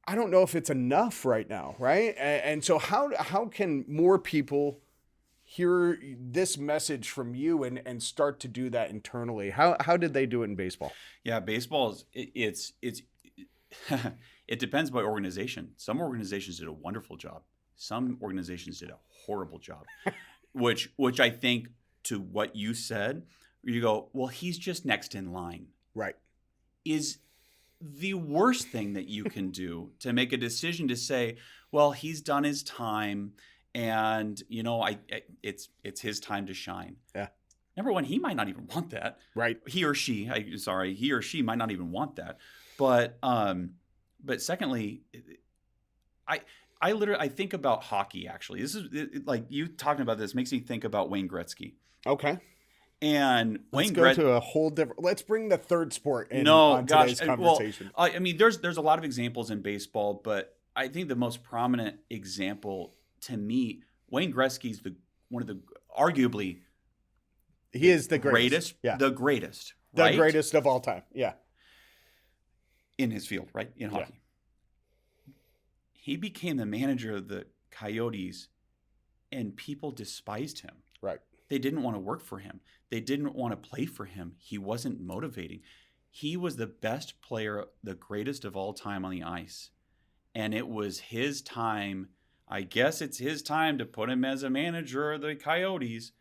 I don't know if it's enough right now, right? And so how can more people hear this message from you and start to do that internally? How did they do it in baseball? Yeah, baseball is it depends by organization. Some organizations did a wonderful job. Some organizations did a horrible job, which I think, to what you said, you go, well, he's just next in line. Right. Is the worst thing that you can do to make a decision to say, well, he's done his time and, it's his time to shine. Yeah. Number one, he might not even want that. Right. He or she might not even want that. But secondly, I think about hockey. Actually, this is like you talking about this makes me think about Wayne Gretzky. Okay. And Let's Wayne go Gretzky. to a whole different. Let's bring the third sport in No, on gosh. today's conversation. Well, I mean, there's a lot of examples in baseball, but I think the most prominent example to me, Wayne Gretzky's one of the arguably He is the greatest. Yeah. the greatest, The right? greatest of all time. Yeah. In his field, right? In hockey. He became the manager of the Coyotes, and people despised him. Right. They didn't want to work for him. They didn't want to play for him. He wasn't motivating. He was the best player, the greatest of all time on the ice. And it was his time. I guess it's his time to put him as a manager of the Coyotes.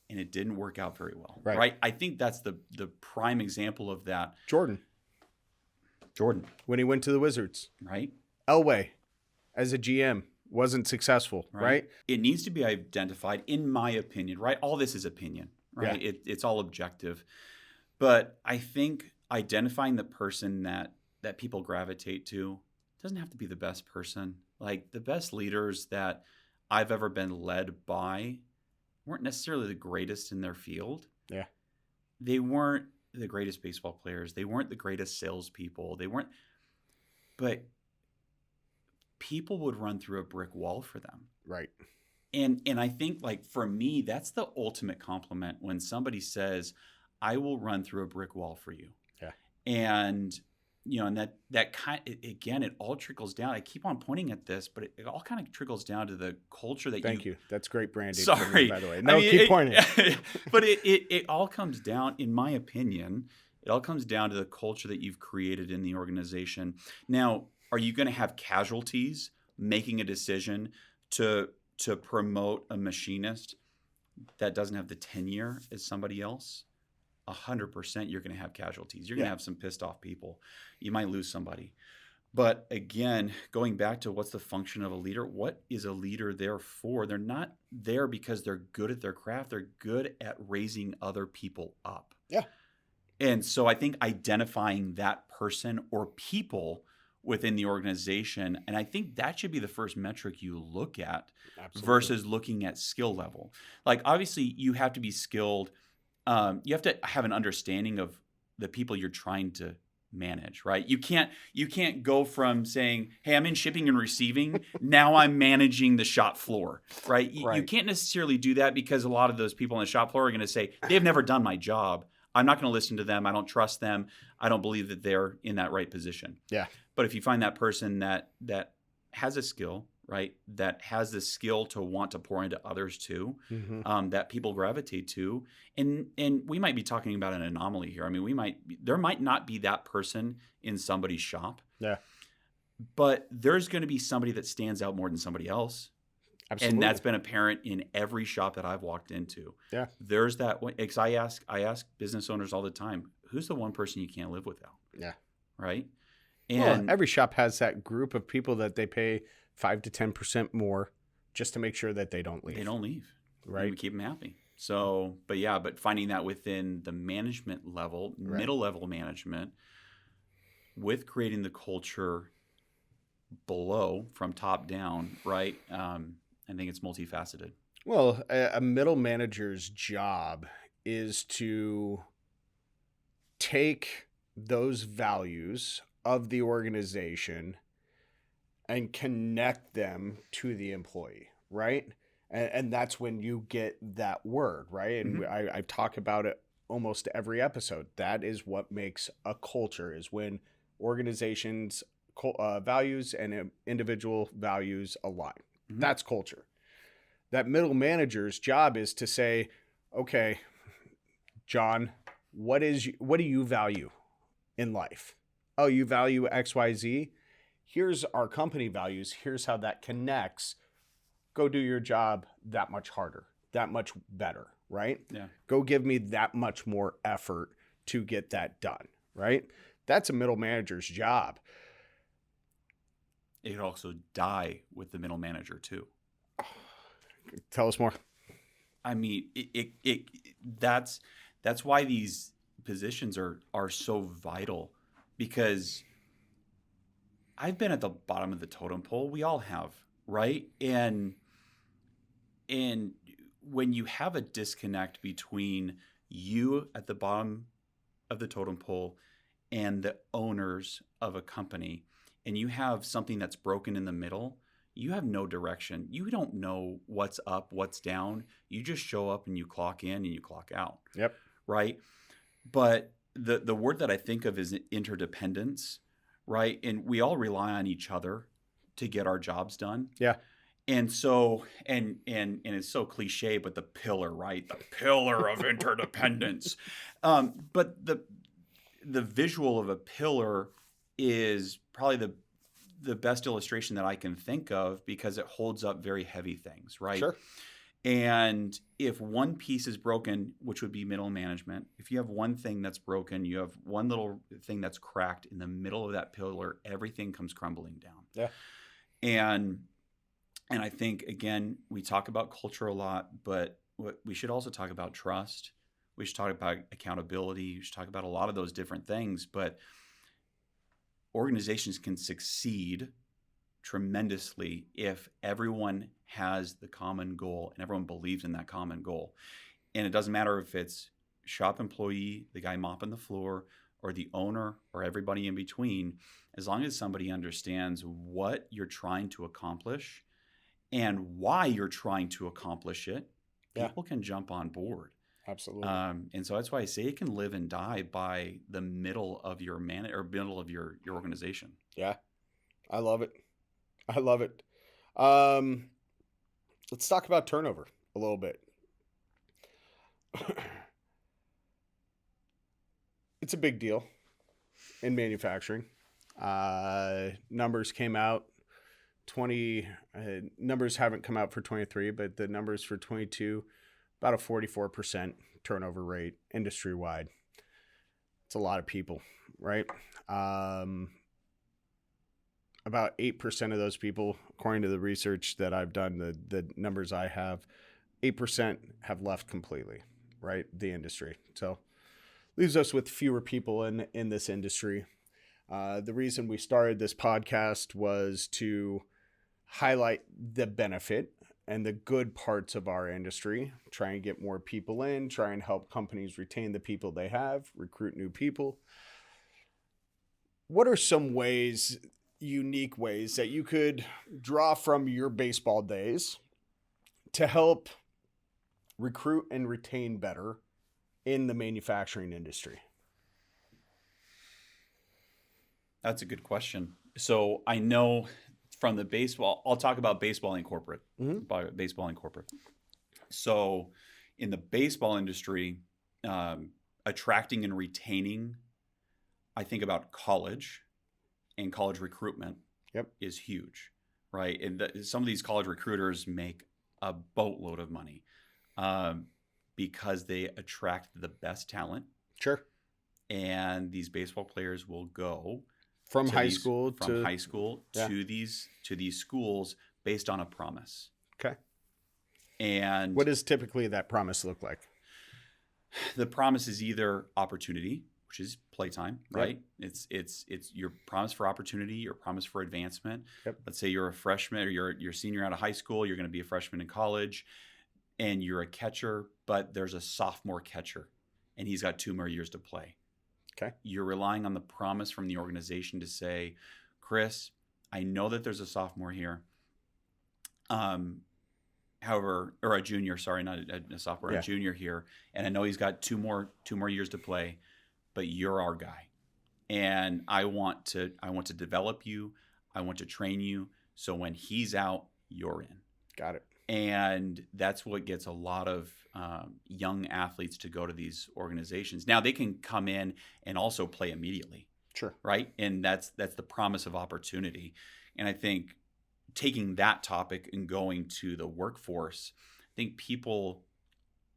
And it didn't work out very well. Right? I think that's the prime example of that. Jordan. When he went to the Wizards. Right? Elway, as a GM, wasn't successful, right? It needs to be identified, in my opinion, right? All this is opinion, right? Yeah. It's all objective. But I think identifying the person that people gravitate to doesn't have to be the best person. Like the best leaders that I've ever been led by weren't necessarily the greatest in their field. Yeah. They weren't the greatest baseball players. They weren't the greatest salespeople. But people would run through a brick wall for them. Right. And I think, like, for me, that's the ultimate compliment when somebody says, I will run through a brick wall for you. Yeah. And, and that kind, again, it all trickles down. I keep on pointing at this, but it all kind of trickles down to the culture that Thank you. That's great branding. Sorry. Me, by the way. No, keep pointing. But it all comes down, in my opinion, it all comes down to the culture that you've created in the organization. Now, are you going to have casualties making a decision to promote a machinist that doesn't have the tenure as somebody else? 100% you're going to have casualties. You're going to have some pissed off people. You might lose somebody. But again, going back to what's the function of a leader, what is a leader there for? They're not there because they're good at their craft. They're good at raising other people up. Yeah. And so I think identifying that person or people within the organization, and I think that should be the first metric you look at. Absolutely. Versus looking at skill level. Like, obviously, you have to be skilled. You have to have an understanding of the people you're trying to manage, right? You can't go from saying, hey, I'm in shipping and receiving, now I'm managing the shop floor, right? You can't necessarily do that because a lot of those people on the shop floor are going to say, they've never done my job. I'm not going to listen to them. I don't trust them. I don't believe that they're in that right position. Yeah. But if you find that person that has a skill, right, that has the skill to want to pour into others too, that people gravitate to, and we might be talking about an anomaly here. I mean, there might not be that person in somebody's shop. Yeah. But there's going to be somebody that stands out more than somebody else. Absolutely. And that's been apparent in every shop that I've walked into. Yeah. There's that one, because I ask business owners all the time, who's the one person you can't live without? Yeah. Right? And every shop has that group of people that they pay 5 to 10% more just to make sure that they don't leave. They don't leave. Right. And we keep them happy. So, but finding that within the management level, middle level management, with creating the culture below from top down, right? I think it's multifaceted. Well, a middle manager's job is to take those values of the organization and connect them to the employee, right? And that's when you get that word, right? And I talk about it almost every episode. That is what makes a culture, is when organizations' values and individual values align. That's culture. That middle manager's job is to say, okay, John, what do you value in life? Oh, you value XYZ? Here's our company values. Here's how that connects. Go do your job that much harder, that much better, right? Yeah. Go give me that much more effort to get that done, right? That's a middle manager's job. It could also die with the middle manager too. Tell us more. I mean, that's why these positions are so vital, because I've been at the bottom of the totem pole. We all have, right? And when you have a disconnect between you at the bottom of the totem pole and the owners of a company, and you have something that's broken in the middle, you have no direction. You don't know what's up, what's down. You just show up and you clock in and you clock out, Yep. right? But the word that I think of is interdependence, right? And we all rely on each other to get our jobs done. Yeah. And so, and it's so cliche, but the pillar, right? The pillar of interdependence. But the visual of a pillar is probably the best illustration that I can think of, because it holds up very heavy things, right? Sure. And if one piece is broken, which would be middle management, if you have one thing that's broken, you have one little thing that's cracked in the middle of that pillar, everything comes crumbling down. Yeah. And I think, again, we talk about culture a lot, but we should also talk about trust. We should talk about accountability. We should talk about a lot of those different things. But organizations can succeed tremendously if everyone has the common goal and everyone believes in that common goal. And it doesn't matter if it's shop employee, the guy mopping the floor, or the owner, or everybody in between, as long as somebody understands what you're trying to accomplish and why you're trying to accomplish it, people can jump on board. Absolutely. And so that's why I say it can live and die by the middle of your middle of your organization. Yeah. I love it. I love it. Let's talk about turnover a little bit. It's a big deal in manufacturing. Numbers came out. Numbers haven't come out for 23, but the numbers for 22, about a 44% turnover rate industry-wide. It's a lot of people, right? About 8% of those people, according to the research that I've done, the numbers I have, 8% have left completely, right? The industry. So leaves us with fewer people in this industry. The reason we started this podcast was to highlight the benefit and the good parts of our industry, try and get more people in, try and help companies retain the people they have, recruit new people. What are some ways, unique ways, that you could draw from your baseball days to help recruit and retain better in the manufacturing industry? That's a good question. So I know from the baseball, I'll talk about baseball and corporate. Mm-hmm. Baseball and corporate. So in the baseball industry, attracting and retaining, I think about college and college recruitment is huge, right? And some of these college recruiters make a boatload of money because they attract the best talent. Sure. And these baseball players will go from high school to these schools based on a promise. Okay. And what does typically that promise look like? The promise is either opportunity, which is playtime, right? It's your promise for opportunity, your promise for advancement. Let's say you're a freshman or you're senior out of high school, you're going to be a freshman in college, and you're a catcher, but there's a sophomore catcher, and he's got 2 more years to play. Okay. You're relying on the promise from the organization to say, Chris, I know that there's a sophomore here. However, or a junior, sorry, not a sophomore, a junior here. And I know he's got 2 more years to play, but you're our guy. And I want to develop you. I want to train you. So when he's out, you're in. Got it. And that's what gets a lot of young athletes to go to these organizations. Now they can come in and also play immediately. Sure. Right. And that's the promise of opportunity. And I think taking that topic and going to the workforce, I think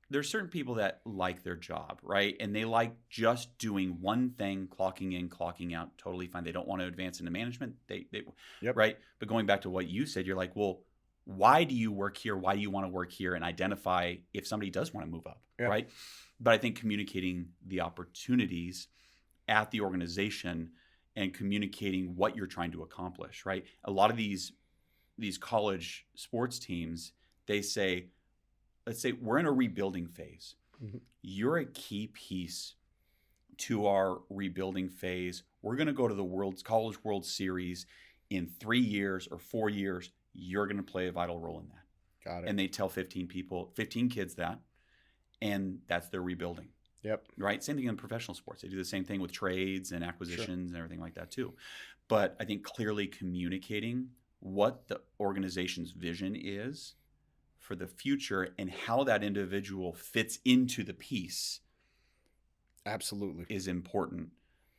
there's certain people that like their job, right? And they like just doing one thing, clocking in, clocking out, totally fine. They don't want to advance into management. Right. But going back to what you said, you're like, well, why do you work here? Why do you want to work here? And identify if somebody does want to move up, right? But I think communicating the opportunities at the organization and communicating what you're trying to accomplish, right? A lot of these these college sports teams, they say, let's say we're in a rebuilding phase. Mm-hmm. You're a key piece to our rebuilding phase. We're going to go to the College World Series in 3 years or 4 years. You're going to play a vital role in that. Got it. And they tell 15 kids that, and that's their rebuilding. Yep. Right? Same thing in professional sports. They do the same thing with trades and acquisitions and everything like that too. But I think clearly communicating what the organization's vision is for the future and how that individual fits into the piece absolutely is important.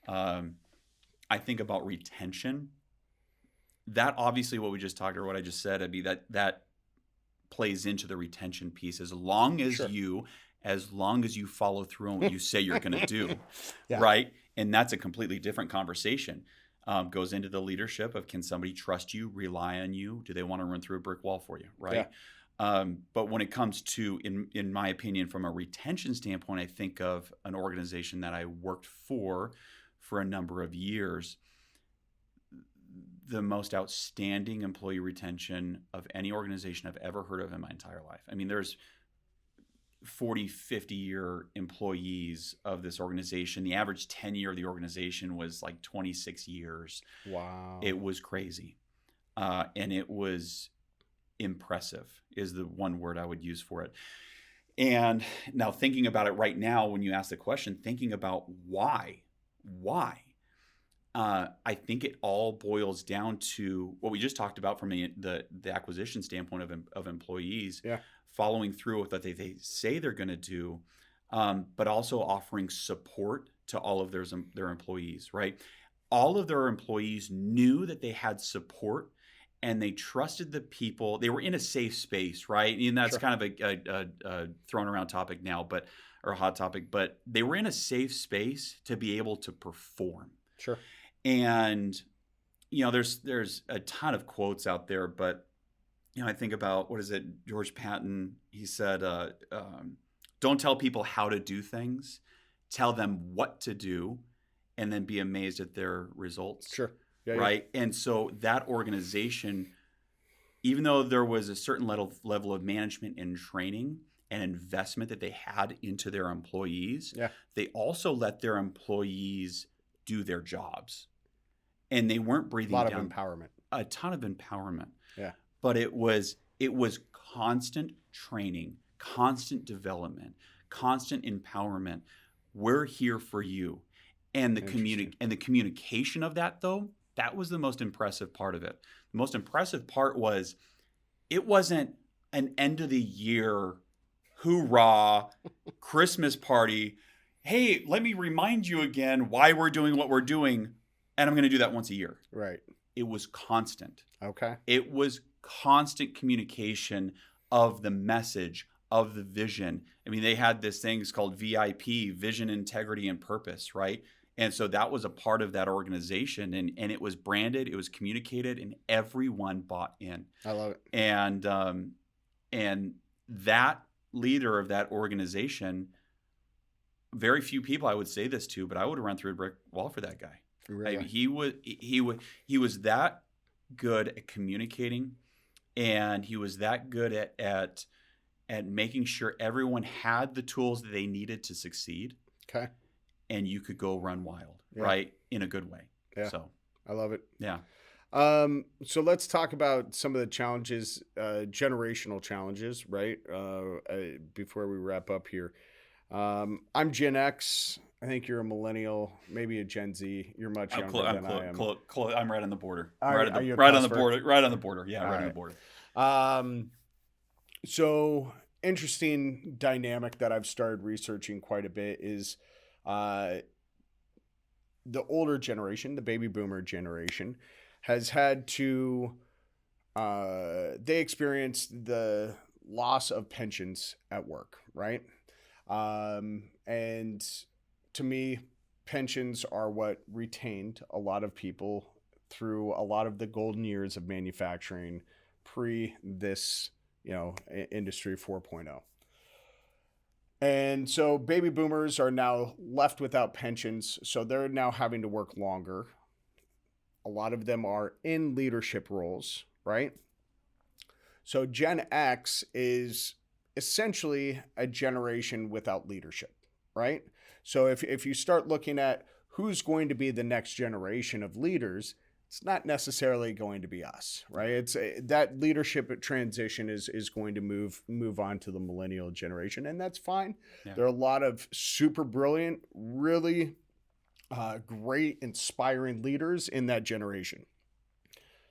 I think about retention. That obviously what we just talked or what I just said, I mean that plays into the retention piece as long as you follow through on what you say you're going to do, right? And that's a completely different conversation. Goes into the leadership of, can somebody trust you, rely on you? Do they want to run through a brick wall for you, right? Yeah. But when it comes to, in my opinion, from a retention standpoint, I think of an organization that I worked for a number of years. The most outstanding employee retention of any organization I've ever heard of in my entire life. I mean, there's 40, 50-year employees of this organization. The average tenure of the organization was like 26 years. Wow. It was crazy. And it was impressive is the one word I would use for it. And now thinking about it right now, when you ask the question, thinking about why, I think it all boils down to what we just talked about from the acquisition standpoint of employees, following through with what they say they're going to do, but also offering support to all of their employees, right? All of their employees knew that they had support and they trusted the people. They were in a safe space, right? And that's kind of a thrown around topic now, or a hot topic, but they were in a safe space to be able to perform. Sure. And, there's a ton of quotes out there, but, I think about, George Patton, he said, don't tell people how to do things, tell them what to do, and then be amazed at their results. Sure. Yeah, right. Yeah. And so that organization, even though there was a certain level of management and training and investment that they had into their employees, they also let their employees do their jobs. And they weren't breathing down. A lot of empowerment. A ton of empowerment. Yeah. But it was constant training, constant development, constant empowerment. We're here for you. And the communication of that, though, that was the most impressive part of it. The most impressive part was it wasn't an end of the year hoorah Christmas party. Hey, let me remind you again why we're doing what we're doing. And I'm going to do that once a year. Right. It was constant. Okay. It was constant communication of the message, of the vision. I mean, they had this thing called VIP, vision, integrity, and purpose, right? And so that was a part of that organization. And it was branded, it was communicated, and everyone bought in. I love it. And that leader of that organization, very few people I would say this to, but I would have run through a brick wall for that guy. Really? I mean, he was that good at communicating, and he was that good at making sure everyone had the tools that they needed to succeed. Okay. And you could go run wild, right? In a good way. Yeah. So I love it. Yeah. So let's talk about some of the challenges, generational challenges, right? Before we wrap up here. I'm Gen X. I think you're a millennial, maybe a Gen Z. You're much younger than I am. I'm right on the border. Right on the border. Yeah, right on the border. So interesting dynamic that I've started researching quite a bit is the older generation, the baby boomer generation, has had to they experienced the loss of pensions at work, right? And to me, pensions are what retained a lot of people through a lot of the golden years of manufacturing pre this, industry 4.0. And so baby boomers are now left without pensions. So they're now having to work longer. A lot of them are in leadership roles, right? So Gen X is essentially a generation without leadership, right? So if you start looking at who's going to be the next generation of leaders, it's not necessarily going to be us, right? It's that leadership transition is going to move on to the millennial generation, and that's fine. Yeah. There are a lot of super brilliant, really great, inspiring leaders in that generation.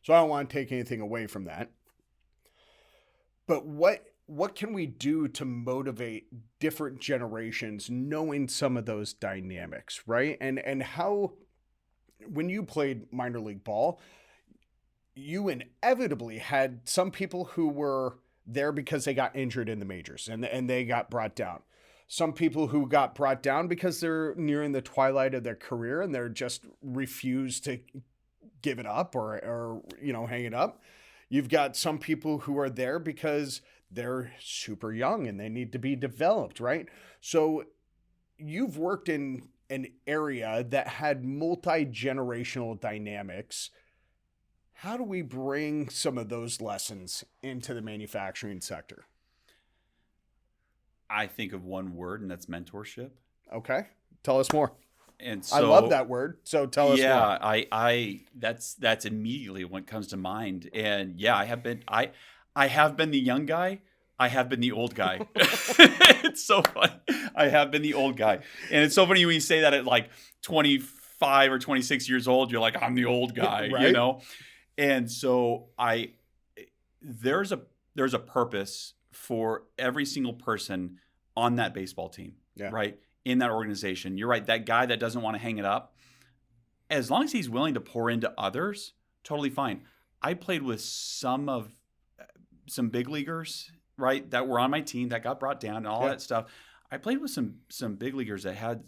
So I don't want to take anything away from that. But what can we do to motivate different generations knowing some of those dynamics, right? And how when you played minor league ball, you inevitably had some people who were there because they got injured in the majors and they got brought down. Some people who got brought down because they're nearing the twilight of their career and they're just refused to give it up or hang it up. You've got some people who are there because they're super young and they need to be developed, right? So you've worked in an area that had multi-generational dynamics. How do we bring some of those lessons into the manufacturing sector? I think of one word, and that's mentorship. Okay. Tell us more. And so I love that word. So tell us more. Yeah, I that's immediately what comes to mind. And yeah, I have been the young guy. I have been the old guy. It's so funny. I have been the old guy. And it's so funny when you say that at like 25 or 26 years old, you're like, I'm the old guy, Right? And so there's a purpose for every single person on that baseball team, Yeah. right? In that organization. You're right. That guy that doesn't want to hang it up, as long as he's willing to pour into others, totally fine. I played with some big leaguers, right, that were on my team that got brought down and all that stuff. I played with some big leaguers that had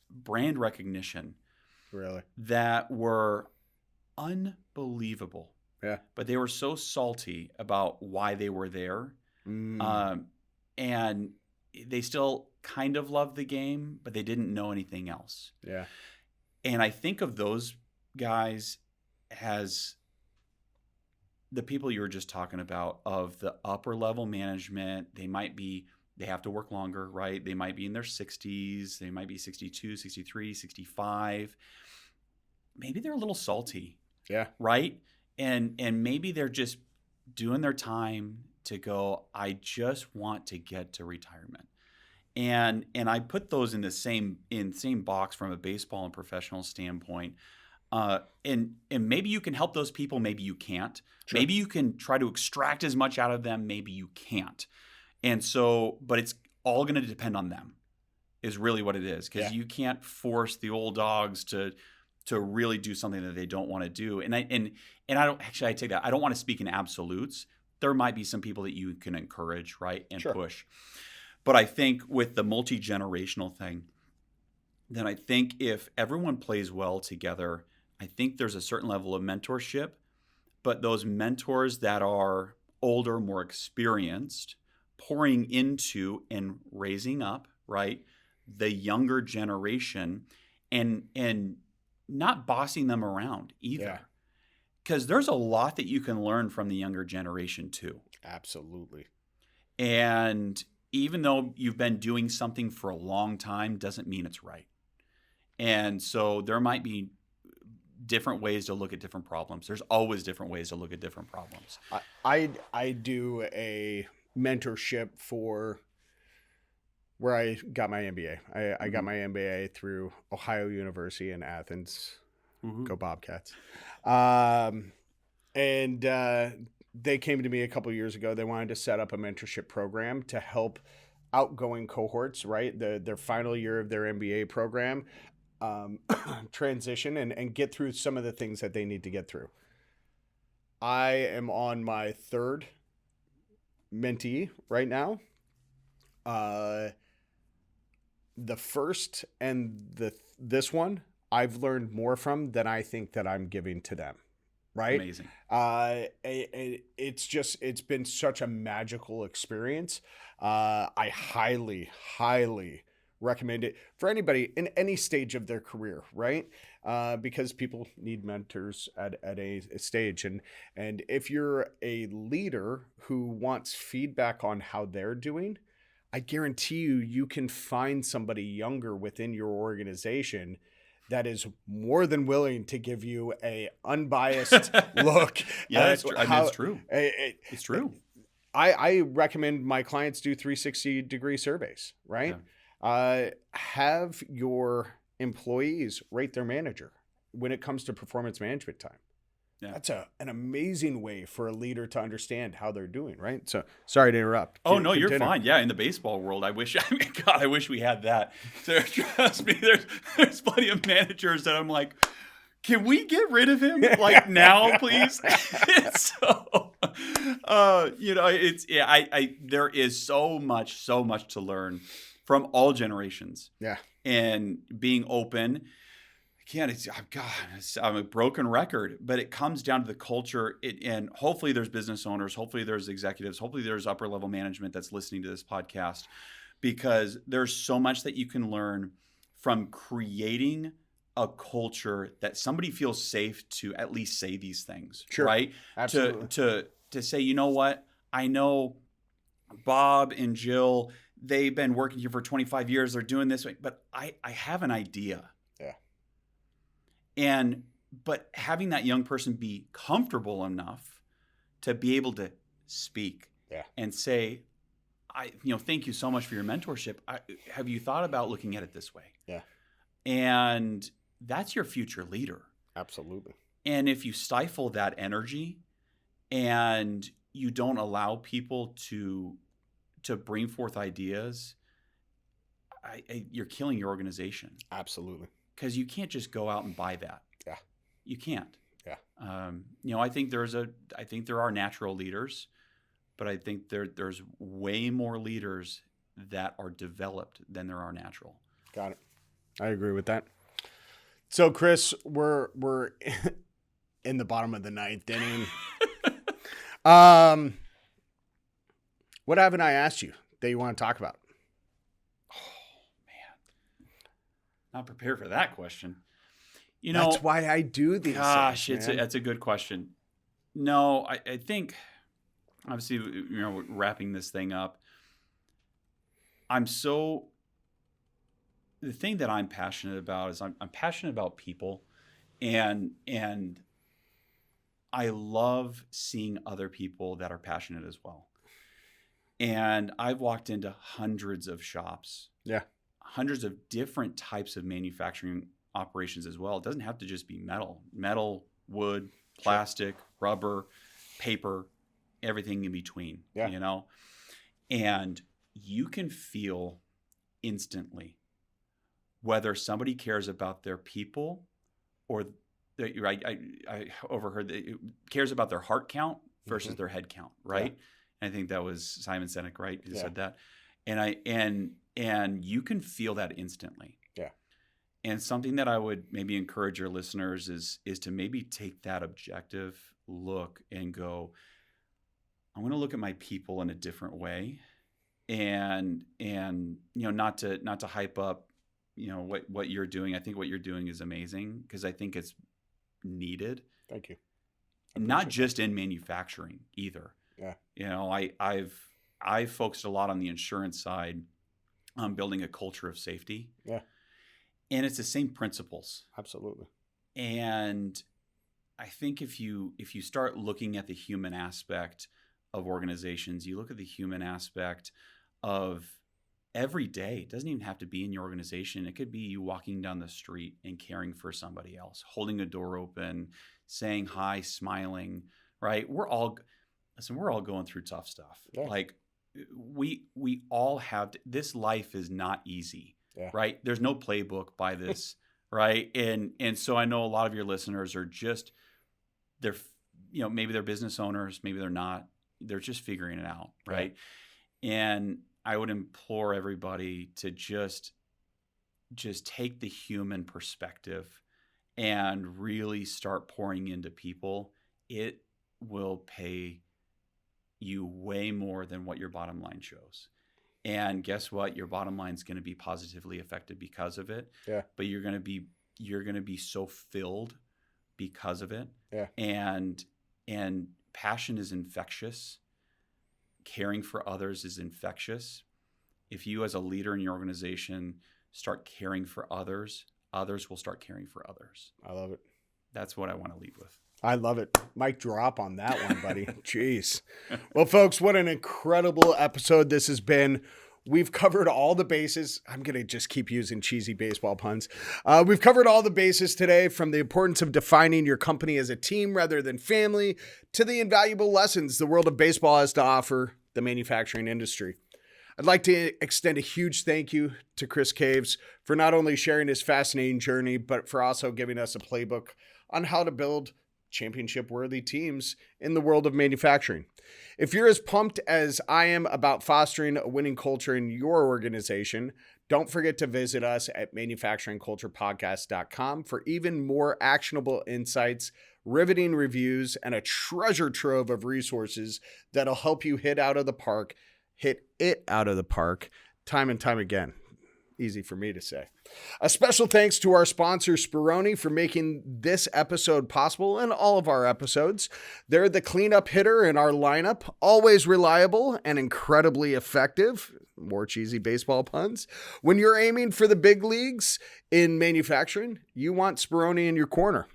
brand recognition, Really, that were unbelievable. Yeah. But they were so salty about why they were there. And they still kind of loved the game, but they didn't know anything else. Yeah. And I think of those guys as the people you were just talking about, of the upper level management. They have to work longer, right? They might be in their 60s. They might be 62, 63, 65. Maybe they're a little salty. Yeah. Right? And maybe they're just doing their time to go, I just want to get to retirement. And I put those in the same box from a baseball and professional standpoint. And maybe you can help those people, maybe you can't. Sure. Maybe you can try to extract as much out of them, maybe you can't. And so, but it's all going to depend on them, is really what it is. Because you can't force the old dogs to really do something that they don't want to do. And I don't actually, I take that. I don't want to speak in absolutes. There might be some people that you can encourage, right, and push. But I think with the multi-generational thing, then I think if everyone plays well together, I think there's a certain level of mentorship. But those mentors that are older, more experienced, pouring into and raising up, right, the younger generation, and not bossing them around either. Because there's a lot that you can learn from the younger generation too. Absolutely. And even though you've been doing something for a long time, doesn't mean it's right. And so there might be different ways to look at different problems. There's always different ways to look at different problems. I do a mentorship for where I got my MBA. I got my MBA through Ohio University in Athens. Go Bobcats. And they came to me a couple years ago. They wanted to set up a mentorship program to help outgoing cohorts, right? Their final year of their MBA program, transition and get through some of the things that they need to get through. I am on my third mentee right now. The first and this one I've learned more from than I think that I'm giving to them. Right? Amazing. It's been such a magical experience. I highly, highly recommend it for anybody in any stage of their career, right? because people need mentors at a stage. And if you're a leader who wants feedback on how they're doing, I guarantee you can find somebody younger within your organization that is more than willing to give you a unbiased look Yeah, at that's true. I mean, how. it's true. It's true. I recommend my clients do 360-degree surveys, right? Have your employees rate their manager when it comes to performance management time. Yeah. That's an amazing way for a leader to understand how they're doing, right? So sorry to interrupt. Oh no, you're Continue. fine. Yeah, in the baseball world, I wish. I mean, God, I wish we had that. So, trust me, there's plenty of managers that I'm like, can we get rid of him like now, please? So, it's there is so much to learn from all generations. Yeah. And being open. Again, I'm a broken record, but it comes down to the culture. And hopefully there's business owners, hopefully there's executives, hopefully there's upper level management that's listening to this podcast, because there's so much that you can learn from creating a culture that somebody feels safe to at least say these things, Sure. right? Absolutely. To say, you know what, I know Bob and Jill, they've been working here for 25 years, they're doing this, but I have an idea. But having that young person be comfortable enough to be able to speak and say, thank you so much for your mentorship. Have you thought about looking at it this way? Yeah. And that's your future leader. Absolutely. And if you stifle that energy and you don't allow people to bring forth ideas, you're killing your organization. Absolutely. Because you can't just go out and buy that. Yeah. You can't. Yeah. I think there are natural leaders, but I think there's way more leaders that are developed than there are natural. Got it. I agree with that. So, Chris, we're in the bottom of the ninth inning. What haven't I asked you that you want to talk about? Not prepared for that question. That's why I do these. Gosh, things, that's a good question. No, I think, obviously, wrapping this thing up, the thing that I'm passionate about is I'm passionate about people, and I love seeing other people that are passionate as well. And I've walked into hundreds of shops. Yeah. Hundreds of different types of manufacturing operations as well. It doesn't have to just be metal, wood, plastic, rubber, paper, everything in between, and you can feel instantly whether somebody cares about their people or I overheard that it cares about their heart count versus their head count. Right. Yeah. And I think that was Simon Sinek, right? Who said that. And you can feel that instantly. Yeah. And something that I would maybe encourage your listeners is to maybe take that objective look and go, I'm going to look at my people in a different way, and not to hype up, what you're doing. I think what you're doing is amazing because I think it's needed. Thank you. Not just in manufacturing either. Yeah. I've focused a lot on the insurance side. Building a culture of safety. Yeah. And it's the same principles. Absolutely. And I think if you start looking at the human aspect of organizations, you look at the human aspect of every day. It doesn't even have to be in your organization. It could be you walking down the street and caring for somebody else, holding a door open, saying hi, smiling, right? We're all going through tough stuff. Yeah. Like, we all have this life is not easy, right? There's no playbook by this, right? And so I know a lot of your listeners are just, maybe they're business owners, maybe they're not, they're just figuring it out, right? And I would implore everybody to just take the human perspective and really start pouring into people. It will pay you way more than what your bottom line shows. And guess what? Your bottom line is going to be positively affected because of it. Yeah. But you're going to be you're going to be so filled because of it. Yeah. And passion is infectious. Caring for others is infectious. If you as a leader in your organization start caring for others, others will start caring for others. I love it. That's what I want to leave with. I love it. Mic drop on that one, buddy. Jeez. Well, folks, what an incredible episode this has been. We've covered all the bases. I'm going to just keep using cheesy baseball puns. We've covered all the bases today, from the importance of defining your company as a team rather than family to the invaluable lessons the world of baseball has to offer the manufacturing industry. I'd like to extend a huge thank you to Chris Caves for not only sharing his fascinating journey, but for also giving us a playbook on how to build championship-worthy teams in the world of manufacturing. If you're as pumped as I am about fostering a winning culture in your organization, don't forget to visit us at manufacturingculturepodcast.com for even more actionable insights, riveting reviews, and a treasure trove of resources that'll help you hit it out of the park time and time again. Easy for me to say. A special thanks to our sponsor, Spironi, for making this episode possible and all of our episodes. They're the cleanup hitter in our lineup, always reliable and incredibly effective. More cheesy baseball puns. When you're aiming for the big leagues in manufacturing, you want Spironi in your corner.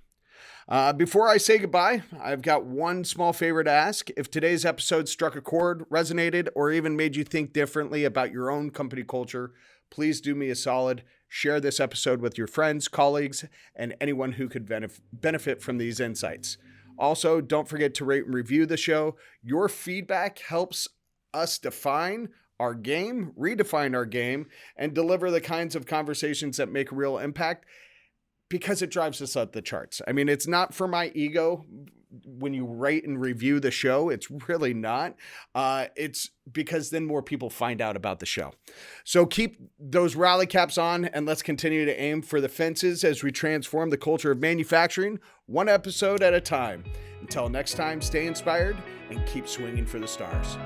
Before I say goodbye, I've got one small favor to ask. If today's episode struck a chord, resonated, or even made you think differently about your own company culture, please do me a solid. Share this episode with your friends, colleagues, and anyone who could benefit from these insights. Also, don't forget to rate and review the show. Your feedback helps us define our game, redefine our game, and deliver the kinds of conversations that make a real impact, because it drives us up the charts. I mean, it's not for my ego when you rate and review the show. It's really not. It's because then more people find out about the show. So keep those rally caps on, and let's continue to aim for the fences as we transform the culture of manufacturing, one episode at a time. Until next time, stay inspired and keep swinging for the stars.